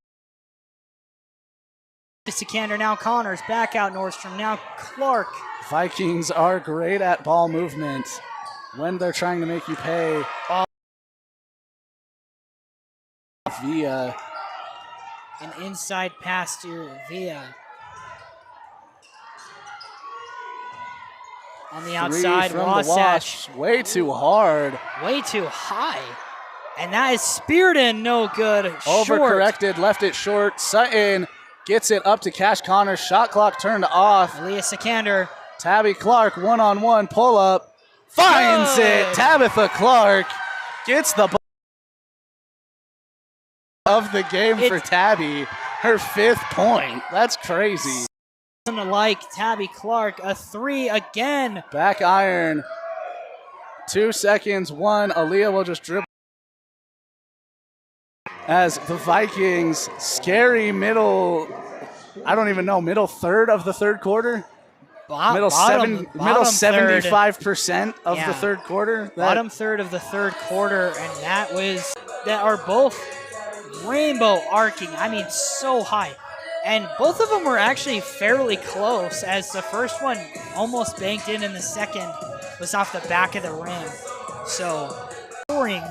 Sikander, now Connors. Back out Nordstrom. Now Clark. Vikings are great at ball movement when they're trying to make you pay. Via an inside pass to Villa. On the outside, Wasatch. Way too hard. Way too high. And that is speared in, no good. Overcorrected, left it short. Sutton gets it up to Cash Connors. Shot clock turned off. Aaliyah Sikander. Tabby Clark, 1-on-1, pull up. Finds it. Tabitha Clark gets the ball of the game for Tabby. Her 5th point. That's crazy. Like Tabby Clark, a 3 again. Back iron. 2 seconds, 1. Aaliyah will just dribble. as the Vikings, scary middle, I don't even know, middle third of the third quarter? Middle 75% of the third quarter? Bottom third of the third quarter, and that are both rainbow arcing. I mean, so high. And both of them were actually fairly close, as the first one almost banked in, and the second was off the back of the rim. So, scoring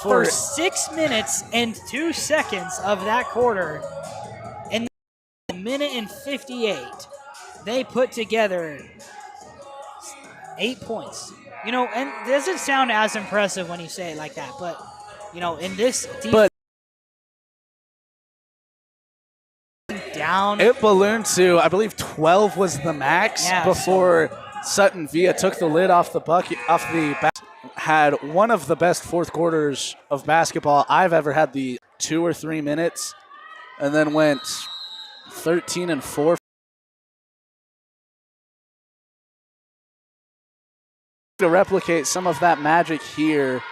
for 6 minutes and 2 seconds of that quarter, and a minute and 58, they put together 8 points. You know, and it doesn't sound as impressive when you say it like that, but, you know, in this defense, down. It ballooned to, I believe, 12 was the max before Sutton Villa took the lid off the bucket, had one of the best fourth quarters of basketball I've ever had, the 2 or 3 minutes, and then went 13 and 4. To replicate some of that magic here.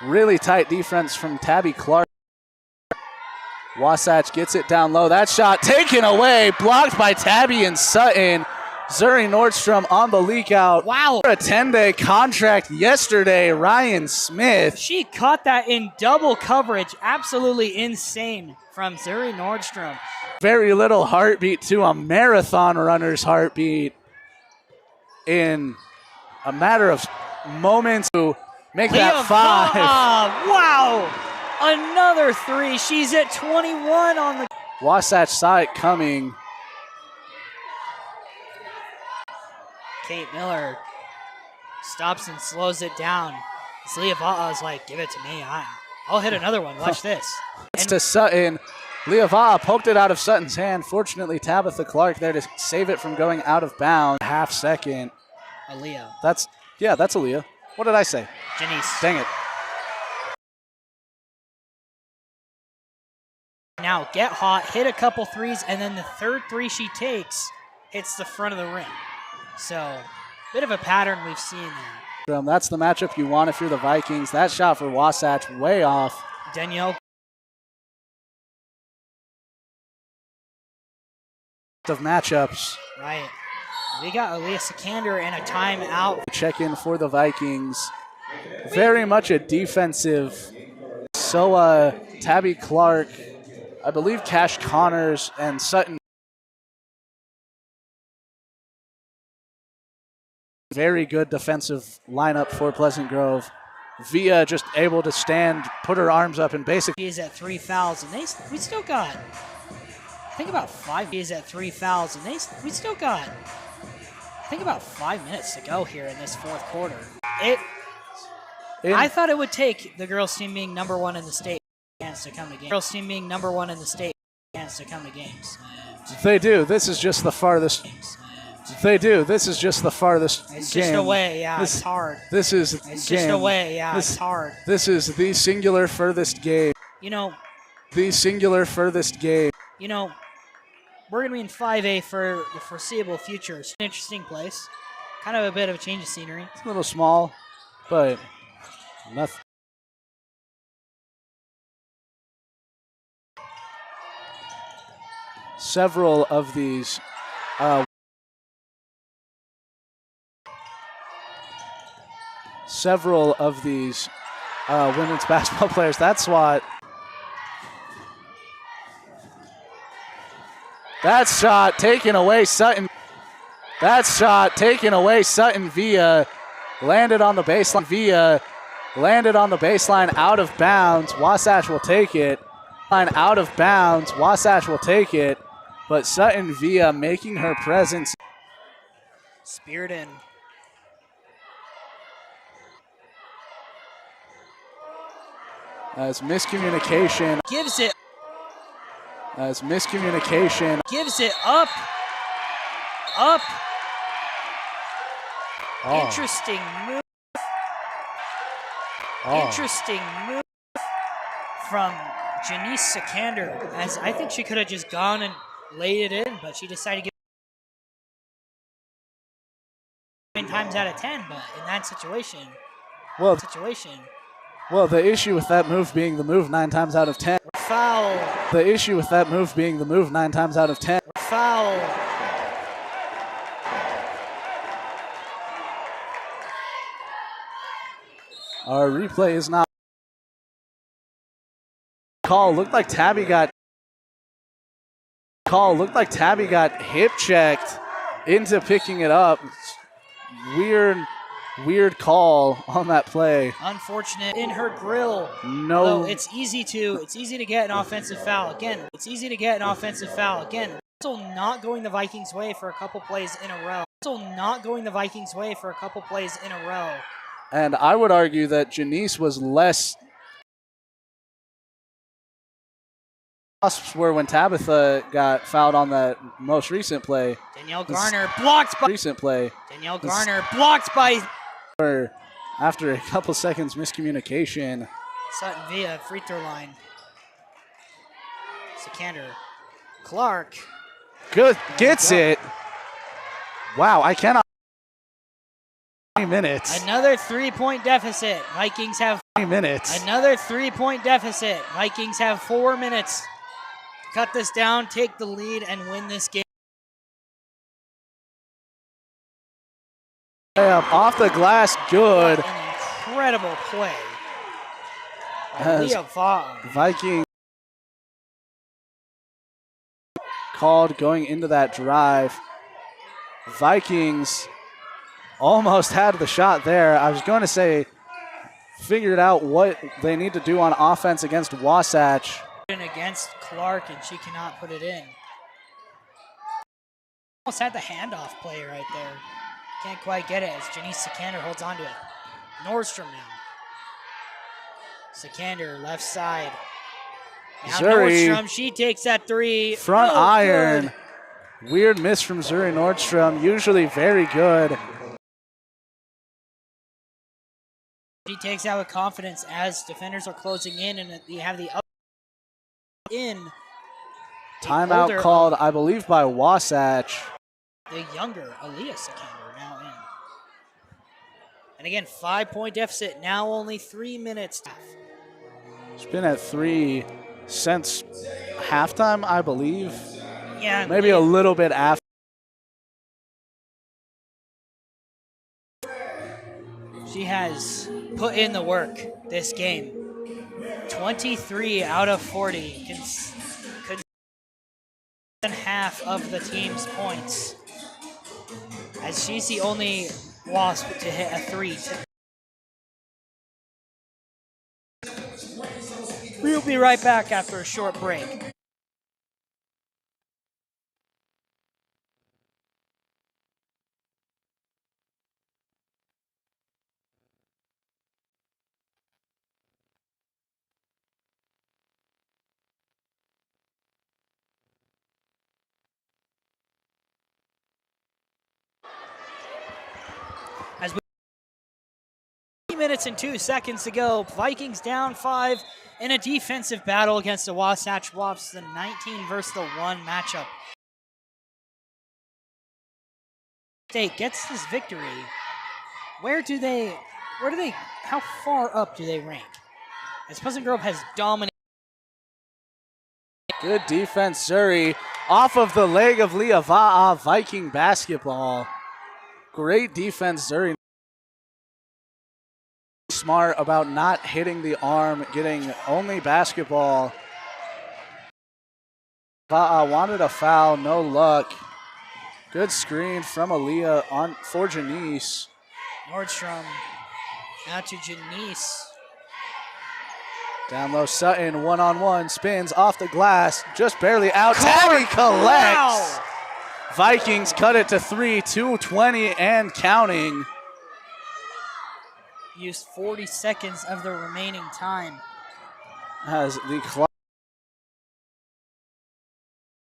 Really tight defense from Tabby Clark. Wasatch gets it down low. That shot taken away, blocked by Tabby and Sutton. Zuri Nordstrom on the leak out. Wow. A 10-day contract yesterday, Ryan Smith. She caught that in double coverage. Absolutely insane from Zuri Nordstrom. Very little heartbeat to a marathon runner's heartbeat in a matter of moments to make that 5. Wow. Another 3. She's at 21 on the. Wasatch saw it coming. Kate Miller stops and slows it down. Leah Va'a is like, give it to me. I'll hit another one. Watch this. It's to Sutton. Leah Va'a poked it out of Sutton's hand. Fortunately, Tabitha Clark there to save it from going out of bounds. Half second. Aaliyah. That's Aaliyah. What did I say? Janice. Dang it. Now get hot, hit a couple threes, and then the third 3 she takes hits the front of the rim. So, bit of a pattern we've seen there. That's the matchup you want if you're the Vikings. That shot for Wasatch way off. Danielle. Of matchups. Right. We got Aaliyah Sikander and a timeout. Check in for the Vikings. Very much a defensive. So, Tabby Clark, I believe Cash Connors, and Sutton. Very good defensive lineup for Pleasant Grove. Villa just able to stand, put her arms up, and basically. He's at 3 fouls, and we still got, I think about 5. He's at 3 fouls, and we still got, I think about 5 minutes to go here in this fourth quarter. I thought it would take the girls' team being number 1 in the state to come to games. Girls' team being number 1 in the state to come to games. They do. This is just the farthest. They do. This is just the farthest game. It's just a way, yeah, it's hard. This is It's just a way, yeah, it's hard. This is the singular furthest game. You know. The singular furthest game. You know, we're going to be in 5A for the foreseeable future. It's an interesting place. Kind of a bit of a change of scenery. It's a little small, but nothing. Several of these women's basketball players. That's what. That shot taken away, Sutton. That shot taken away, Sutton Villa landed on the baseline. Out of bounds. Wasatch will take it. Out of bounds. Wasatch will take it. But Sutton Villa making her presence. Speared in. As miscommunication. Gives it. Gives it up. Oh. Interesting move. Interesting move from Janice Sikander, as I think she could have just gone and laid it in, but she decided to give 9 times out of 10. But in that situation, Well, the issue with that move being the move 9 times out of 10. Foul. The issue with that move being the move 9 times out of 10. Foul. Our replay is not call. Looked like Tabby got hip checked into picking it up. Weird call on that play. Unfortunate in her grill. No. Although it's easy to get an offensive foul. Again, Also not going the Vikings' way for a couple plays in a row. And I would argue that Janice was less were when Tabitha got fouled on that most recent play. Danielle Garner blocked by After a couple seconds miscommunication. Sutton via free throw line. Sikander. Clark. Good, gets it. Wow, I cannot. 20 minutes. Another 3-point deficit. Vikings have 20 minutes. Another 3-point deficit. Vikings have 4 minutes. Cut this down, take the lead, and win this game. Up off the glass, good. What an incredible play. Leah Viking called going into that drive. Vikings almost had the shot there. I was going to say figured out what they need to do on offense against Wasatch. Against Clark, and she cannot put it in. Almost had the handoff play right there. Can't quite get it as Janice Sikander holds on to it. Nordstrom now. Sikander left side. Now Zuri, Nordstrom, she takes that three. Front iron. Good. Weird miss from Zuri Nordstrom, usually very good. She takes out with confidence as defenders are closing in, and you have the up in. Timeout called, I believe, by Wasatch. The younger Aaliyah Sikander now in. And again, 5-point deficit, now only 3 minutes. It's been at 3 since halftime, I believe. Yeah. Maybe a little bit after. She has put in the work this game. 23 out of 40. Half of the team's points. As she's the only Wasp to hit a 3. We'll be right back after a short break. As we 3 minutes and 2 seconds to go, Vikings down 5 in a defensive battle against the Wasatch Wops, the 19 versus the 1 matchup. State gets this victory. How far up do they rank? As Pleasant Grove has dominated. Good defense, Zuri. Off of the leg of Leah Va'a, Viking basketball. Great defense, Zuri. Smart about not hitting the arm, getting only basketball. Va'a wanted a foul, no luck. Good screen from Aaliyah for Janice. Nordstrom now to Janice. Down low, Sutton, one-on-one, spins off the glass, just barely out. Tabby collects. Wow. Vikings cut it to 3, 2:20 and counting. Used 40 seconds of the remaining time. As the clock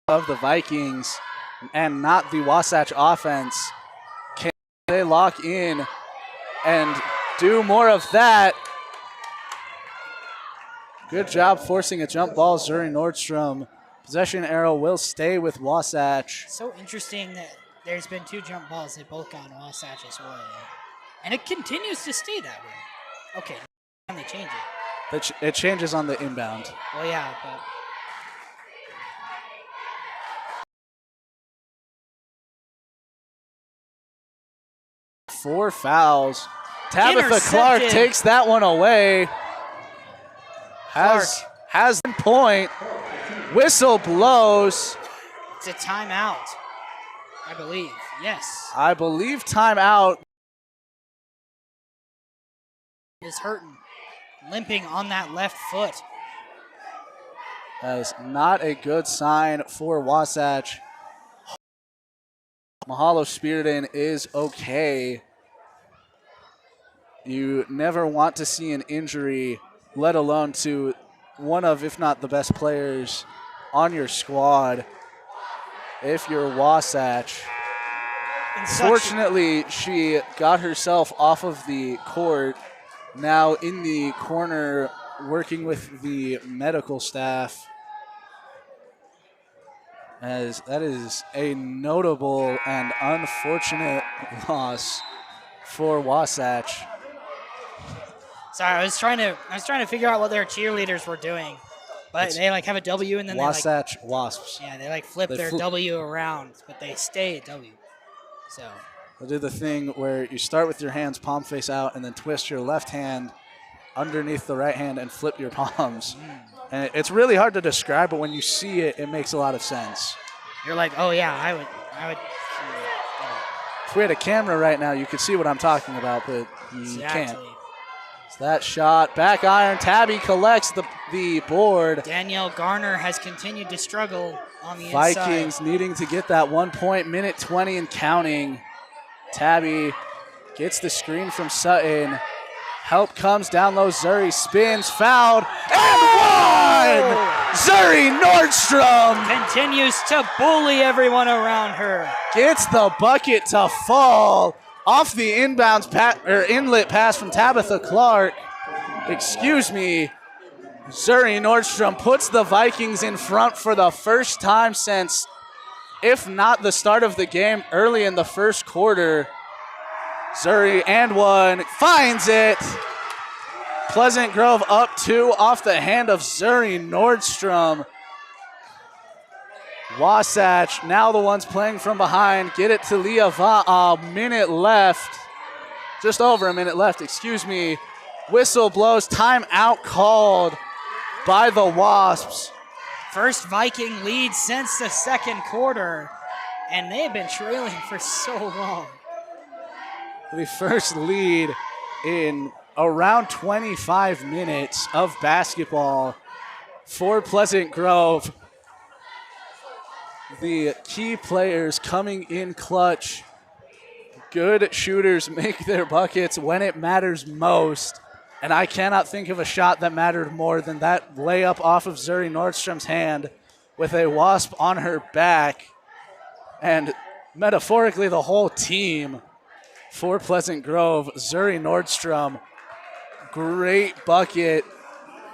of the Vikings and not the Wasatch offense. Can they lock in and do more of that? Good job forcing a jump ball, Zuri Nordstrom. Possession arrow will stay with Wasatch. So interesting that there's been 2 jump balls. They both gone Wasatch's way. And it continues to stay that way. Okay, and they change it. It changes on the inbound. Well, yeah, but 4 fouls. Tabitha Clark Intercepted. takes that one away. Has the point. Whistle blows. it's a timeout, I believe. Yes, I believe timeout. is hurting, limping on that left foot. That is not a good sign for Wasatch. Mahalo Spiriton is okay. You never want to see an injury, let alone to one of, if not the best players on your squad, if you're Wasatch. Fortunately, she got herself off of the court, now in the corner working with the medical staff, as that is a notable and unfortunate loss for Wasatch. Sorry, I was trying to figure out what their cheerleaders were doing, but they like have a W and then Wasatch Wasps. they like flip their W around, but they stay at W. So They'll do the thing where you start with your hands palm face out and then twist your left hand underneath the right hand and flip your palms. And it's really hard to describe, but when you see it, it makes a lot of sense. you're like, oh yeah, I would. If we had a camera right now, you could see what I'm talking about, but you can't. Exactly. So that shot, back iron, Tabby collects the board. Danielle Garner has continued to struggle on the inside. Vikings needing to get that 1 point, minute 20 and counting. Tabby gets the screen from Sutton. Help comes down low. Zuri spins, fouled, and one! Zuri Nordstrom Continues to bully everyone around her. gets the bucket to fall off the inlet pass from Tabitha Clark. Excuse me. Zuri Nordstrom puts the Vikings in front for the first time since, if not the start of the game, early in the first quarter. Zuri and one, finds it. Pleasant Grove up 2 off the hand of Zuri Nordstrom. Wasatch, now the ones playing from behind, get it to Leah Va. A minute left. Just over a minute left, excuse me. Whistle blows, timeout called by the Wasps. First Viking lead since the second quarter, and they've been trailing for so long. The first lead in around 25 minutes of basketball for Pleasant Grove. The key players coming in clutch. Good shooters make their buckets when it matters most. And I cannot think of a shot that mattered more than that layup off of Zuri Nordstrom's hand with a Wasp on her back. And metaphorically, the whole team for Pleasant Grove. Zuri Nordstrom, great bucket,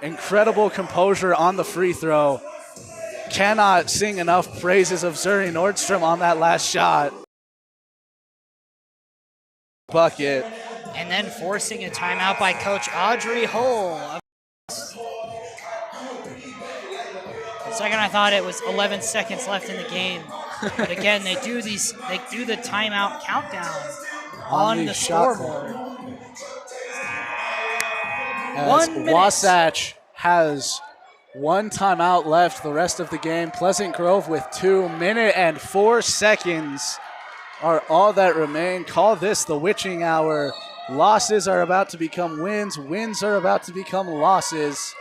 incredible composure on the free throw. Cannot sing enough praises of Zuri Nordstrom on that last shot. Bucket. And then forcing a timeout by Coach Audrey Hull. The second I thought it was 11 seconds left in the game. But again, they do the timeout countdown on the scoreboard. As 1 minute. Wasatch has one timeout left the rest of the game. Pleasant Grove with 2 minutes and 4 seconds are all that remain. Call this the witching hour. Losses are about to become wins. Wins are about to become losses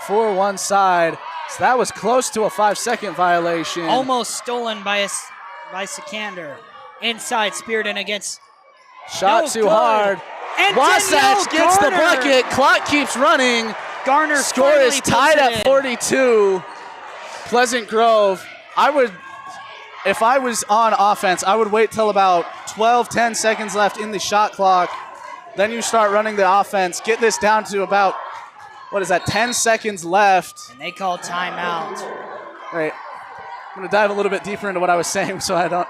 for one side. So that was close to a 5-second violation. Almost stolen by Sikander. Inside Spiriton against. Shot No too good. hard. And Wasatch Danielle gets the Garner. bucket. Clock keeps running. Garner Score finally is tied puts it at in. 42. Pleasant Grove. If I was on offense, I would wait till about 10 seconds left in the shot clock. Then you start running the offense. Get this down to about, 10 seconds left. And they call timeout. All right. I'm going to dive a little bit deeper into what I was saying so now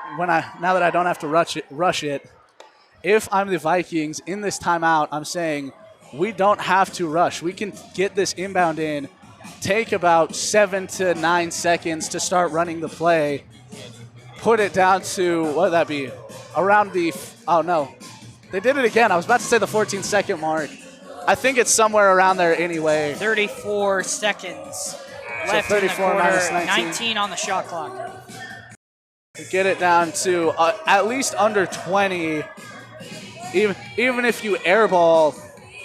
that I don't have to rush it. If I'm the Vikings in this timeout, I'm saying we don't have to rush. We can get this inbound in, take about 7 to 9 seconds to start running the play, put it down to, what would that be, around the, oh no, they did it again. I was about to say the 14-second mark. I think it's somewhere around there anyway. 34 seconds left So in the 34 quarter, minus 19. 19 on the shot clock. Get it down to at least under 20. Even if you airball,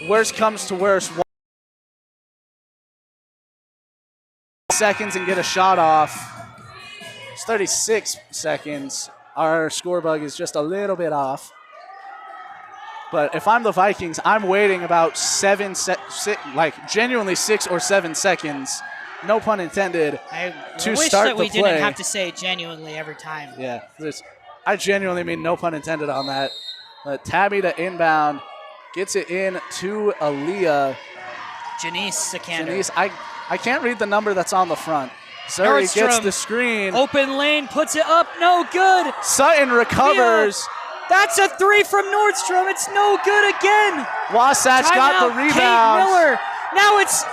worst comes to worst, 1 seconds and get a shot off. It's 36 seconds. Our score bug is just a little bit off. But if I'm the Vikings, I'm waiting about genuinely 6 or 7 seconds, no pun intended, to wish start that we the play. didn't have to say genuinely every time. Yeah, I genuinely mean no pun intended on that. But Tabby to inbound, gets it in to Aaliyah. Janice Sikander. Janice, I can't read the number that's on the front. Surrey gets the screen. Open lane, puts it up, no good. Sutton recovers. That's a 3 from Nordstrom. It's no good again. Wasatch got the rebound. Kate Miller. Now it's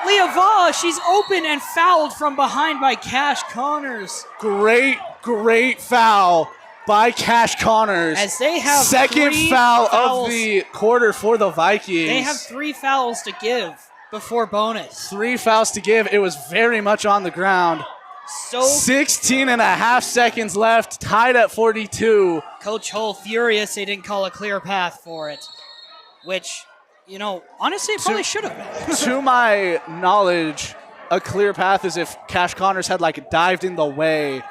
Leava. She's open and fouled from behind by Cash Connors. Great foul by Cash Connors. As they have second three foul fouls. of the quarter for the Vikings. They have 3 fouls to give before bonus. 3 fouls to give. It was very much on the ground. So 16 and a half seconds left, tied at 42. Coach Hull furious they didn't call a clear path for it, which, honestly, it probably should have been. To my knowledge, a clear path is if Cash Connors had dived in the way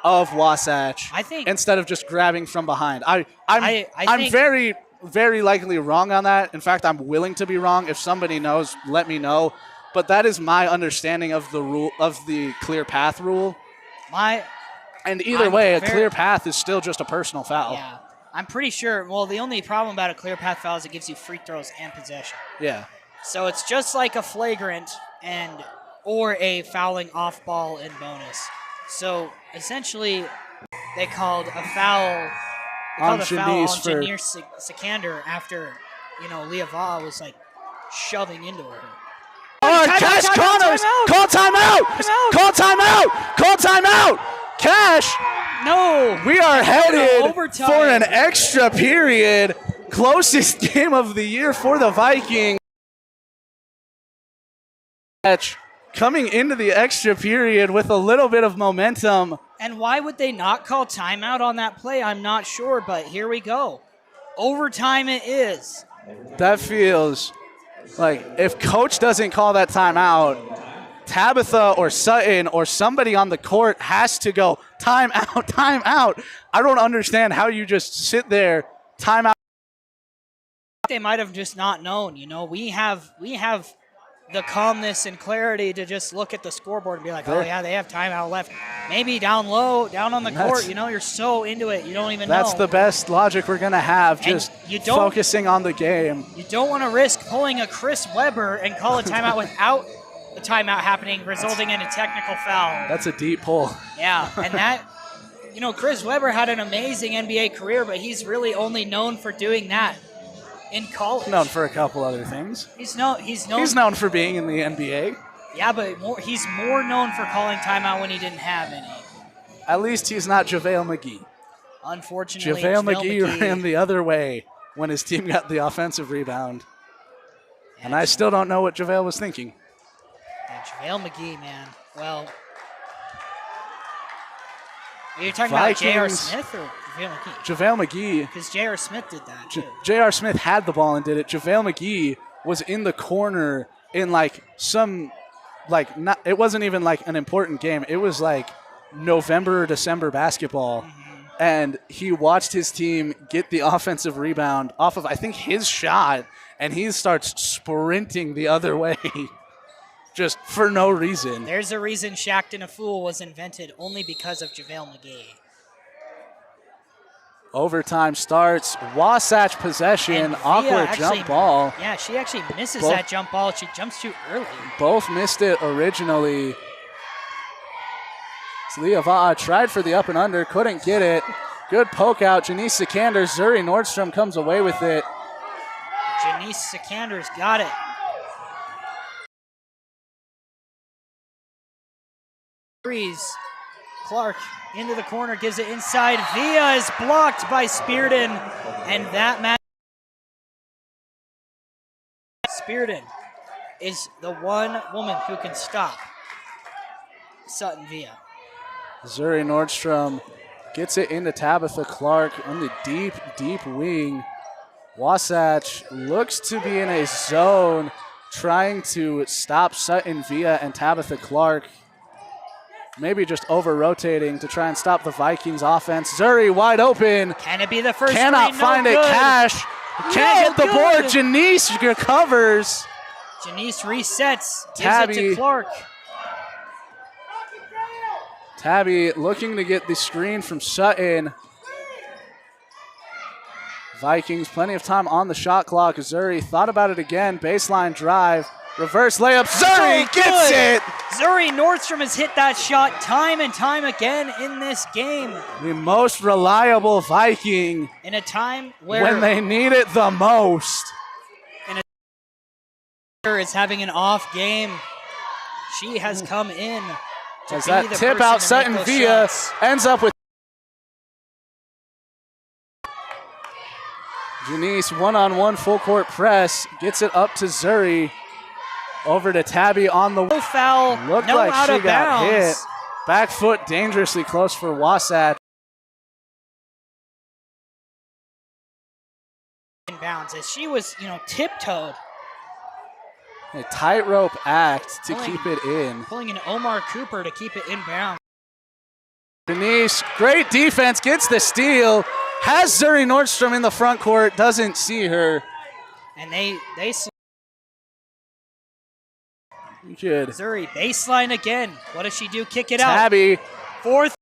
of Wasatch, I think, instead of just grabbing from behind. I'm think, very, very likely wrong on that. In fact, I'm willing to be wrong. If somebody knows, let me know. But that is my understanding of the rule, of the clear path rule. And either way, a clear path is still just a personal foul. Yeah, I'm pretty sure. Well, the only problem about a clear path foul is it gives you free throws and possession. Yeah. So it's just like a flagrant or a fouling off ball in bonus. So essentially, they called a foul. On Janice Sikander after Leava was shoving into her. Cash Connors! Call timeout! Call timeout! Call timeout! Cash! No! We are headed for an overtime. extra period. Closest game of the year for the Vikings. Coming into the extra period with a little bit of momentum. And why would they not call timeout on that play? I'm not sure, but here we go. Overtime it is. That feels like if coach doesn't call that timeout, Tabitha or Sutton or somebody on the court has to go timeout, timeout. I don't understand how you just sit there, timeout. They might have just not known. We have the calmness and clarity to just look at the scoreboard and be like, oh yeah, they have timeout left. Maybe down low, down on the court. You're so into it, you don't even know. That's the best logic we're going to have, just focusing on the game. You don't want to risk pulling a Chris Webber and call a timeout without the timeout happening, resulting in a technical foul. That's a deep pull. Yeah, and that, Chris Webber had an amazing NBA career, but he's really only known for doing that in college. Known for a couple other things. He's known for being in the NBA. Yeah, but he's more known for calling timeout when he didn't have any. At least he's not JaVale McGee. Unfortunately, JaVale McGee ran the other way when his team got the offensive rebound. Yeah, and I still don't know what JaVale was thinking. Yeah, JaVale McGee, man. Well, are you talking Vikings, about J.R. Smith or JaVale McGee? JaVale McGee. Because J.R. Smith did that, too. J.R. Smith had the ball and did it. JaVale McGee was in the corner in it wasn't even an important game. It was November or December basketball. Mm-hmm. And he watched his team get the offensive rebound off of, I think, his shot, and he starts sprinting the other way just for no reason. There's a reason Shaqtin' a Fool was invented, only because of JaVale McGee. Overtime starts. Wasatch possession. Awkward jump ball. Yeah, she actually misses that jump ball. She jumps too early. Both missed it originally. Leava tried for the up and under. Couldn't get it. Good poke out. Janice Sikander. Zuri Nordstrom comes away with it. Janice Sikander's got it. Freeze. Clark into the corner, gives it inside. Via is blocked by Spearden, and that match. Spearden is the one woman who can stop Sutton Via. Zuri Nordstrom gets it into Tabitha Clark on the deep, deep wing. Wasatch looks to be in a zone trying to stop Sutton Via and Tabitha Clark. Maybe just over-rotating to try and stop the Vikings offense. Zuri wide open. Can it be the first Cannot three? find it. Cash. Can't get the board. Janice recovers. Janice resets. Gives Tabby. it to Clark. Tabby looking to get the screen from Sutton. Vikings, plenty of time on the shot clock. Zuri thought about it again. Baseline drive. Reverse layup. Zuri gets it. Zuri Nordstrom has hit that shot time and time again in this game. The most reliable Viking In a time where when they need it the most. is having an off game, she has come in to As be that the tip person out, to Sutton make those Via shots. ends up with Janice one-on-one full court press, gets it up to Zuri, over to Tabby on the No foul, looked no like out she of got hit. bounds. Back foot dangerously close for Wasatch. In bounds as she was, tiptoed, A tightrope act to Pulling- keep it in. pulling an Omar Cooper to keep it in bounds. Denise, great defense, gets the steal. Has Zuri Nordstrom in the front court, doesn't see her. And they Good. Zuri baseline again. What does she do? Kick it out. Tabby, Fourth.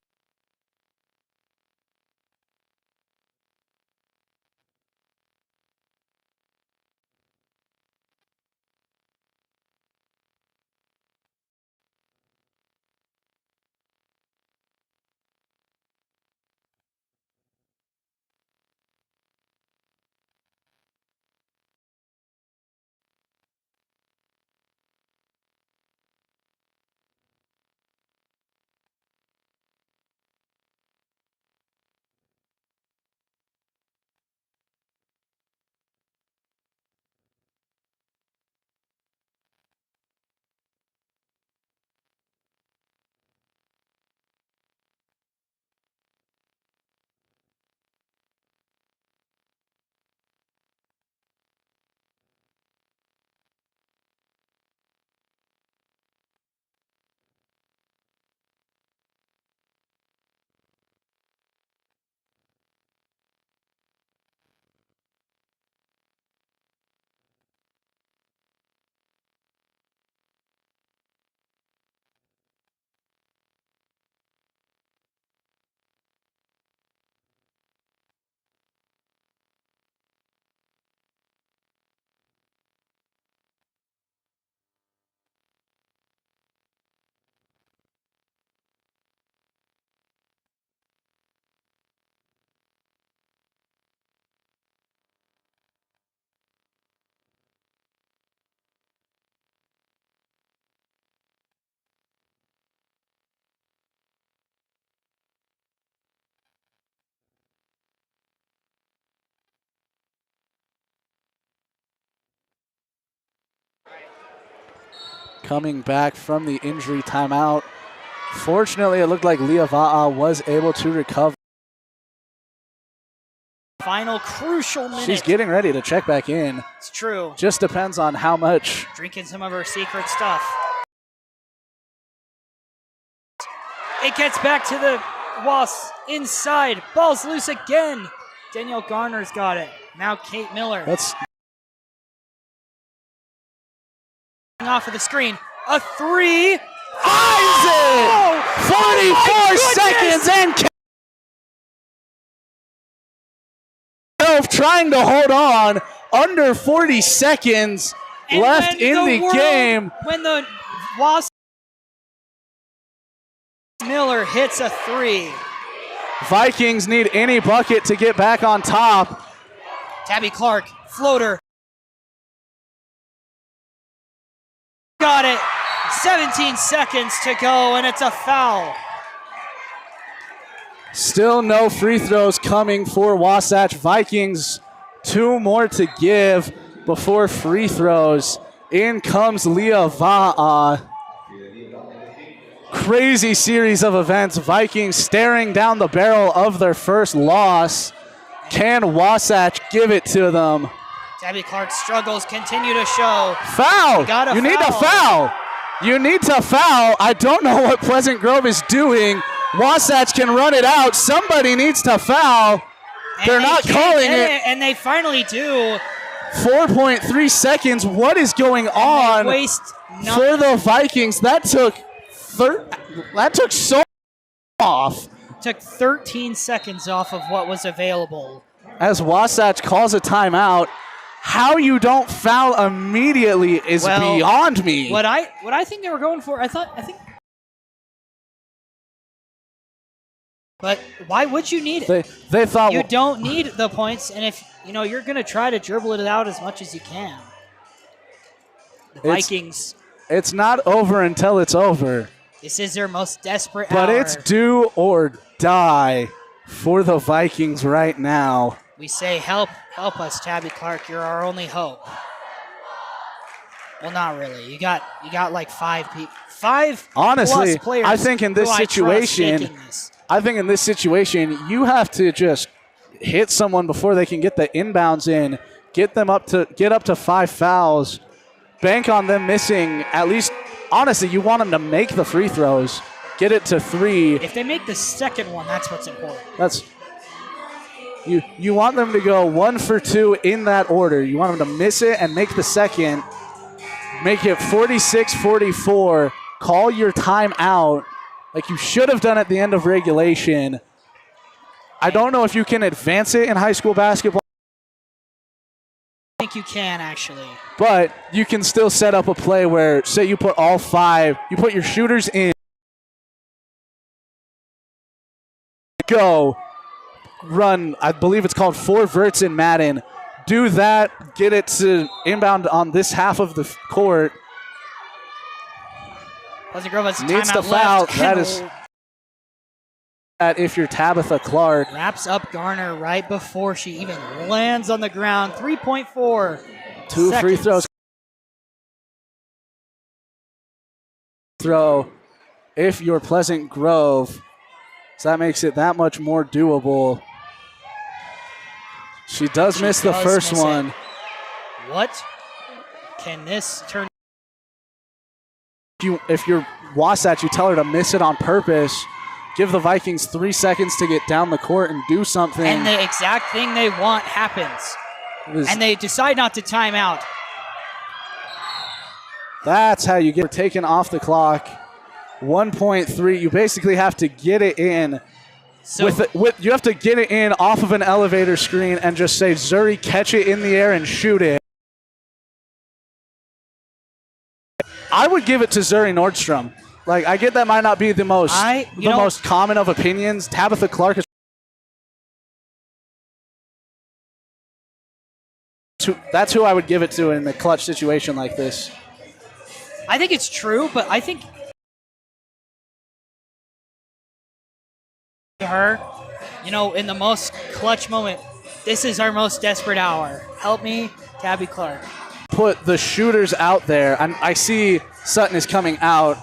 coming back from the injury timeout. Fortunately, it looked like Liava'a was able to recover. Final crucial minute. She's getting ready to check back in. It's true. Just depends on how much. Drinking some of her secret stuff. It gets back to the Wasps inside. Ball's loose again. Danielle Garner's got it. Now Kate Miller. That's Off of the screen. A three. finds it! 44 seconds and trying to hold on. Under 40 seconds And left when in the game. When the Wasps Miller hits a three. Vikings need any bucket to get back on top. Tabby Clark, floater. Got it. 17 seconds to go, and it's a foul. Still no free throws coming for Wasatch Vikings. 2 more to give before free throws. In comes Leah Va'a. Crazy series of events. Vikings staring down the barrel of their first loss. Can Wasatch give it to them? Tabby Clark's struggles continue to show. Foul! You need to foul. You need to foul. I don't know what Pleasant Grove is doing. Wasatch can run it out. Somebody needs to foul. They're not calling it. And they finally do. 4.3 seconds. What is going on for the Vikings? That took so off. Took 13 seconds off of what was available. As Wasatch calls a timeout, how you don't foul immediately is beyond me. What I think they were going for, I think. But why would you need it? They thought you don't need the points, and if you're going to try to dribble it out as much as you can. The Vikings. It's not over until it's over. This is their most desperate hour. But it's do or die for the Vikings right now. We say, help us, Tabby Clark. You're our only hope. Well, not really. You got like five Honestly, plus players. I think in this situation, you have to just hit someone before they can get the inbounds in. Get up to 5 fouls. Bank on them missing at least. Honestly, you want them to make the free throws. Get it to 3. If they make the second one, that's what's important. You want them to go 1 for 2 in that order. You want them to miss it and make the second. Make it 46-44. Call your timeout like you should have done at the end of regulation. I don't know if you can advance it in high school basketball. I think you can, actually. But you can still set up a play where, say you put all 5, you put your shooters in. Go. Run, I believe it's called 4 verts in Madden. Do that, get it to inbound on this half of the court. Pleasant Grove has needs to foul. That is that if you're Tabitha Clark. Wraps up Garner right before she even lands on the ground. 3.4 2 seconds. Free throws. Throw if you're Pleasant Grove. So that makes it that much more doable. She does miss the first one. What can this turn? If you're Wasatch, you tell her to miss it on purpose. Give the Vikings 3 seconds to get down the court and do something. And the exact thing they want happens. And they decide not to time out. That's how you get taken off the clock. 1.3. You basically have to get it in. So you have to get it in off of an elevator screen and just say, Zuri, catch it in the air and shoot it. I would give it to Zuri Nordstrom. Like, I get that might not be the most most common of opinions. Tabitha Clark is. That's who I would give it to in a clutch situation like this. I think it's true, but I think her, in the most clutch moment, this is our most desperate hour. Help me, Tabby Clark. Put the shooters out there. I see Sutton is coming out.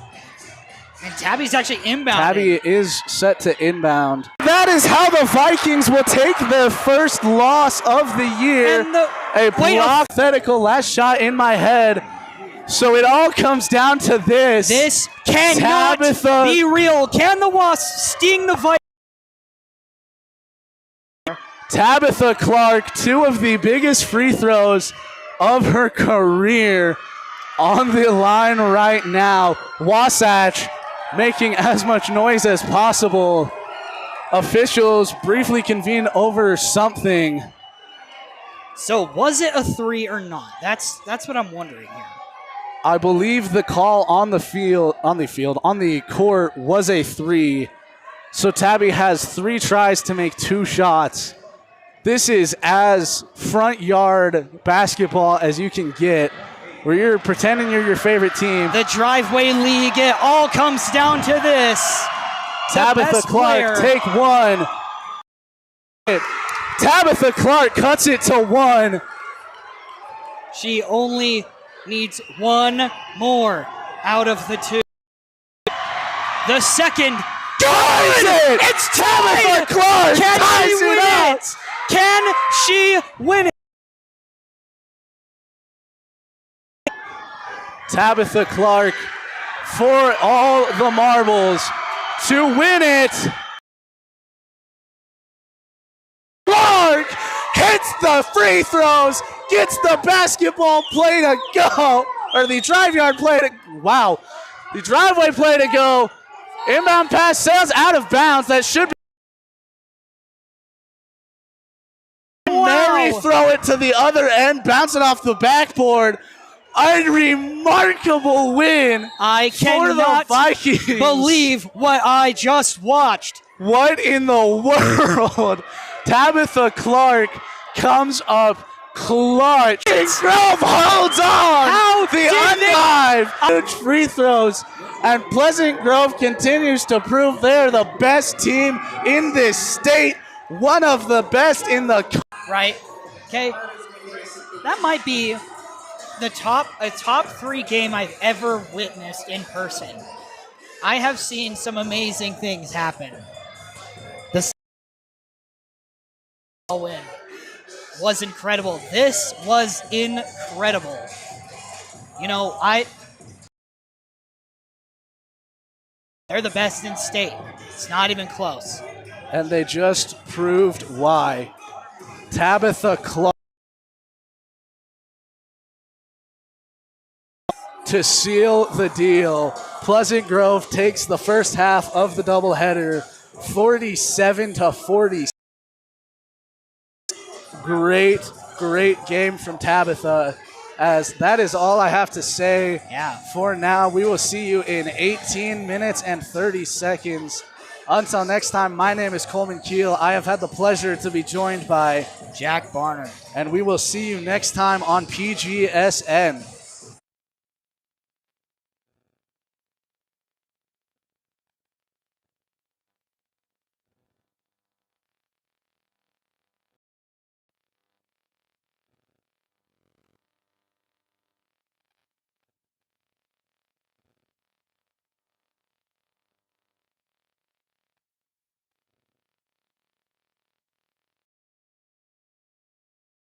And Tabby's actually inbound. Tabby is set to inbound. That is how the Vikings will take their first loss of the year. A hypothetical last shot in my head. So it all comes down to this. This cannot be real. Can the Wasps sting the Vikings? Tabitha Clark, 2 of the biggest free throws of her career on the line right now. Wasatch making as much noise as possible. Officials briefly convene over something. So was it a 3 or not? That's what I'm wondering here. I believe the call on the court was a 3. So Tabby has 3 tries to make 2 shots. This is as front yard basketball as you can get. where you're pretending you're your favorite team. The driveway league, it all comes down to this. Tabitha Clark, take one. Tabitha Clark cuts it to 1. She only needs one more out of the 2. The second. Ties it! It's Tabitha Clark! Can ties she win it? it? Can she win it? Tabitha Clark for all the marbles to win it. Clark hits the free throws, gets the basketball play to go, or the drive yard play to, wow, the driveway play to go. Inbound pass sails out of bounds. That should be. Wow. Mary throw it to the other end, bouncing off the backboard. A remarkable win I for the cannot Vikings. believe what I just watched. What in the world? Tabitha Clark comes up clutch. Grove holds on. How the unlive huge free throws. And Pleasant Grove continues to prove they're the best team in this state. One of the best in the Right. Okay. That might be a top 3 game I've ever witnessed in person. I have seen some amazing things happen. The win was incredible. This was incredible. You know, they're the best in state. It's not even close. And they just proved why. Tabitha Clark to seal the deal. Pleasant Grove takes the first half of the doubleheader, 47-40. Great game from Tabitha. As that is all I have to say for now. We will see you in 18 minutes and 30 seconds. Until next time, my name is Coleman Keel. I have had the pleasure to be joined by Jack Barner. And we will see you next time on PGSN.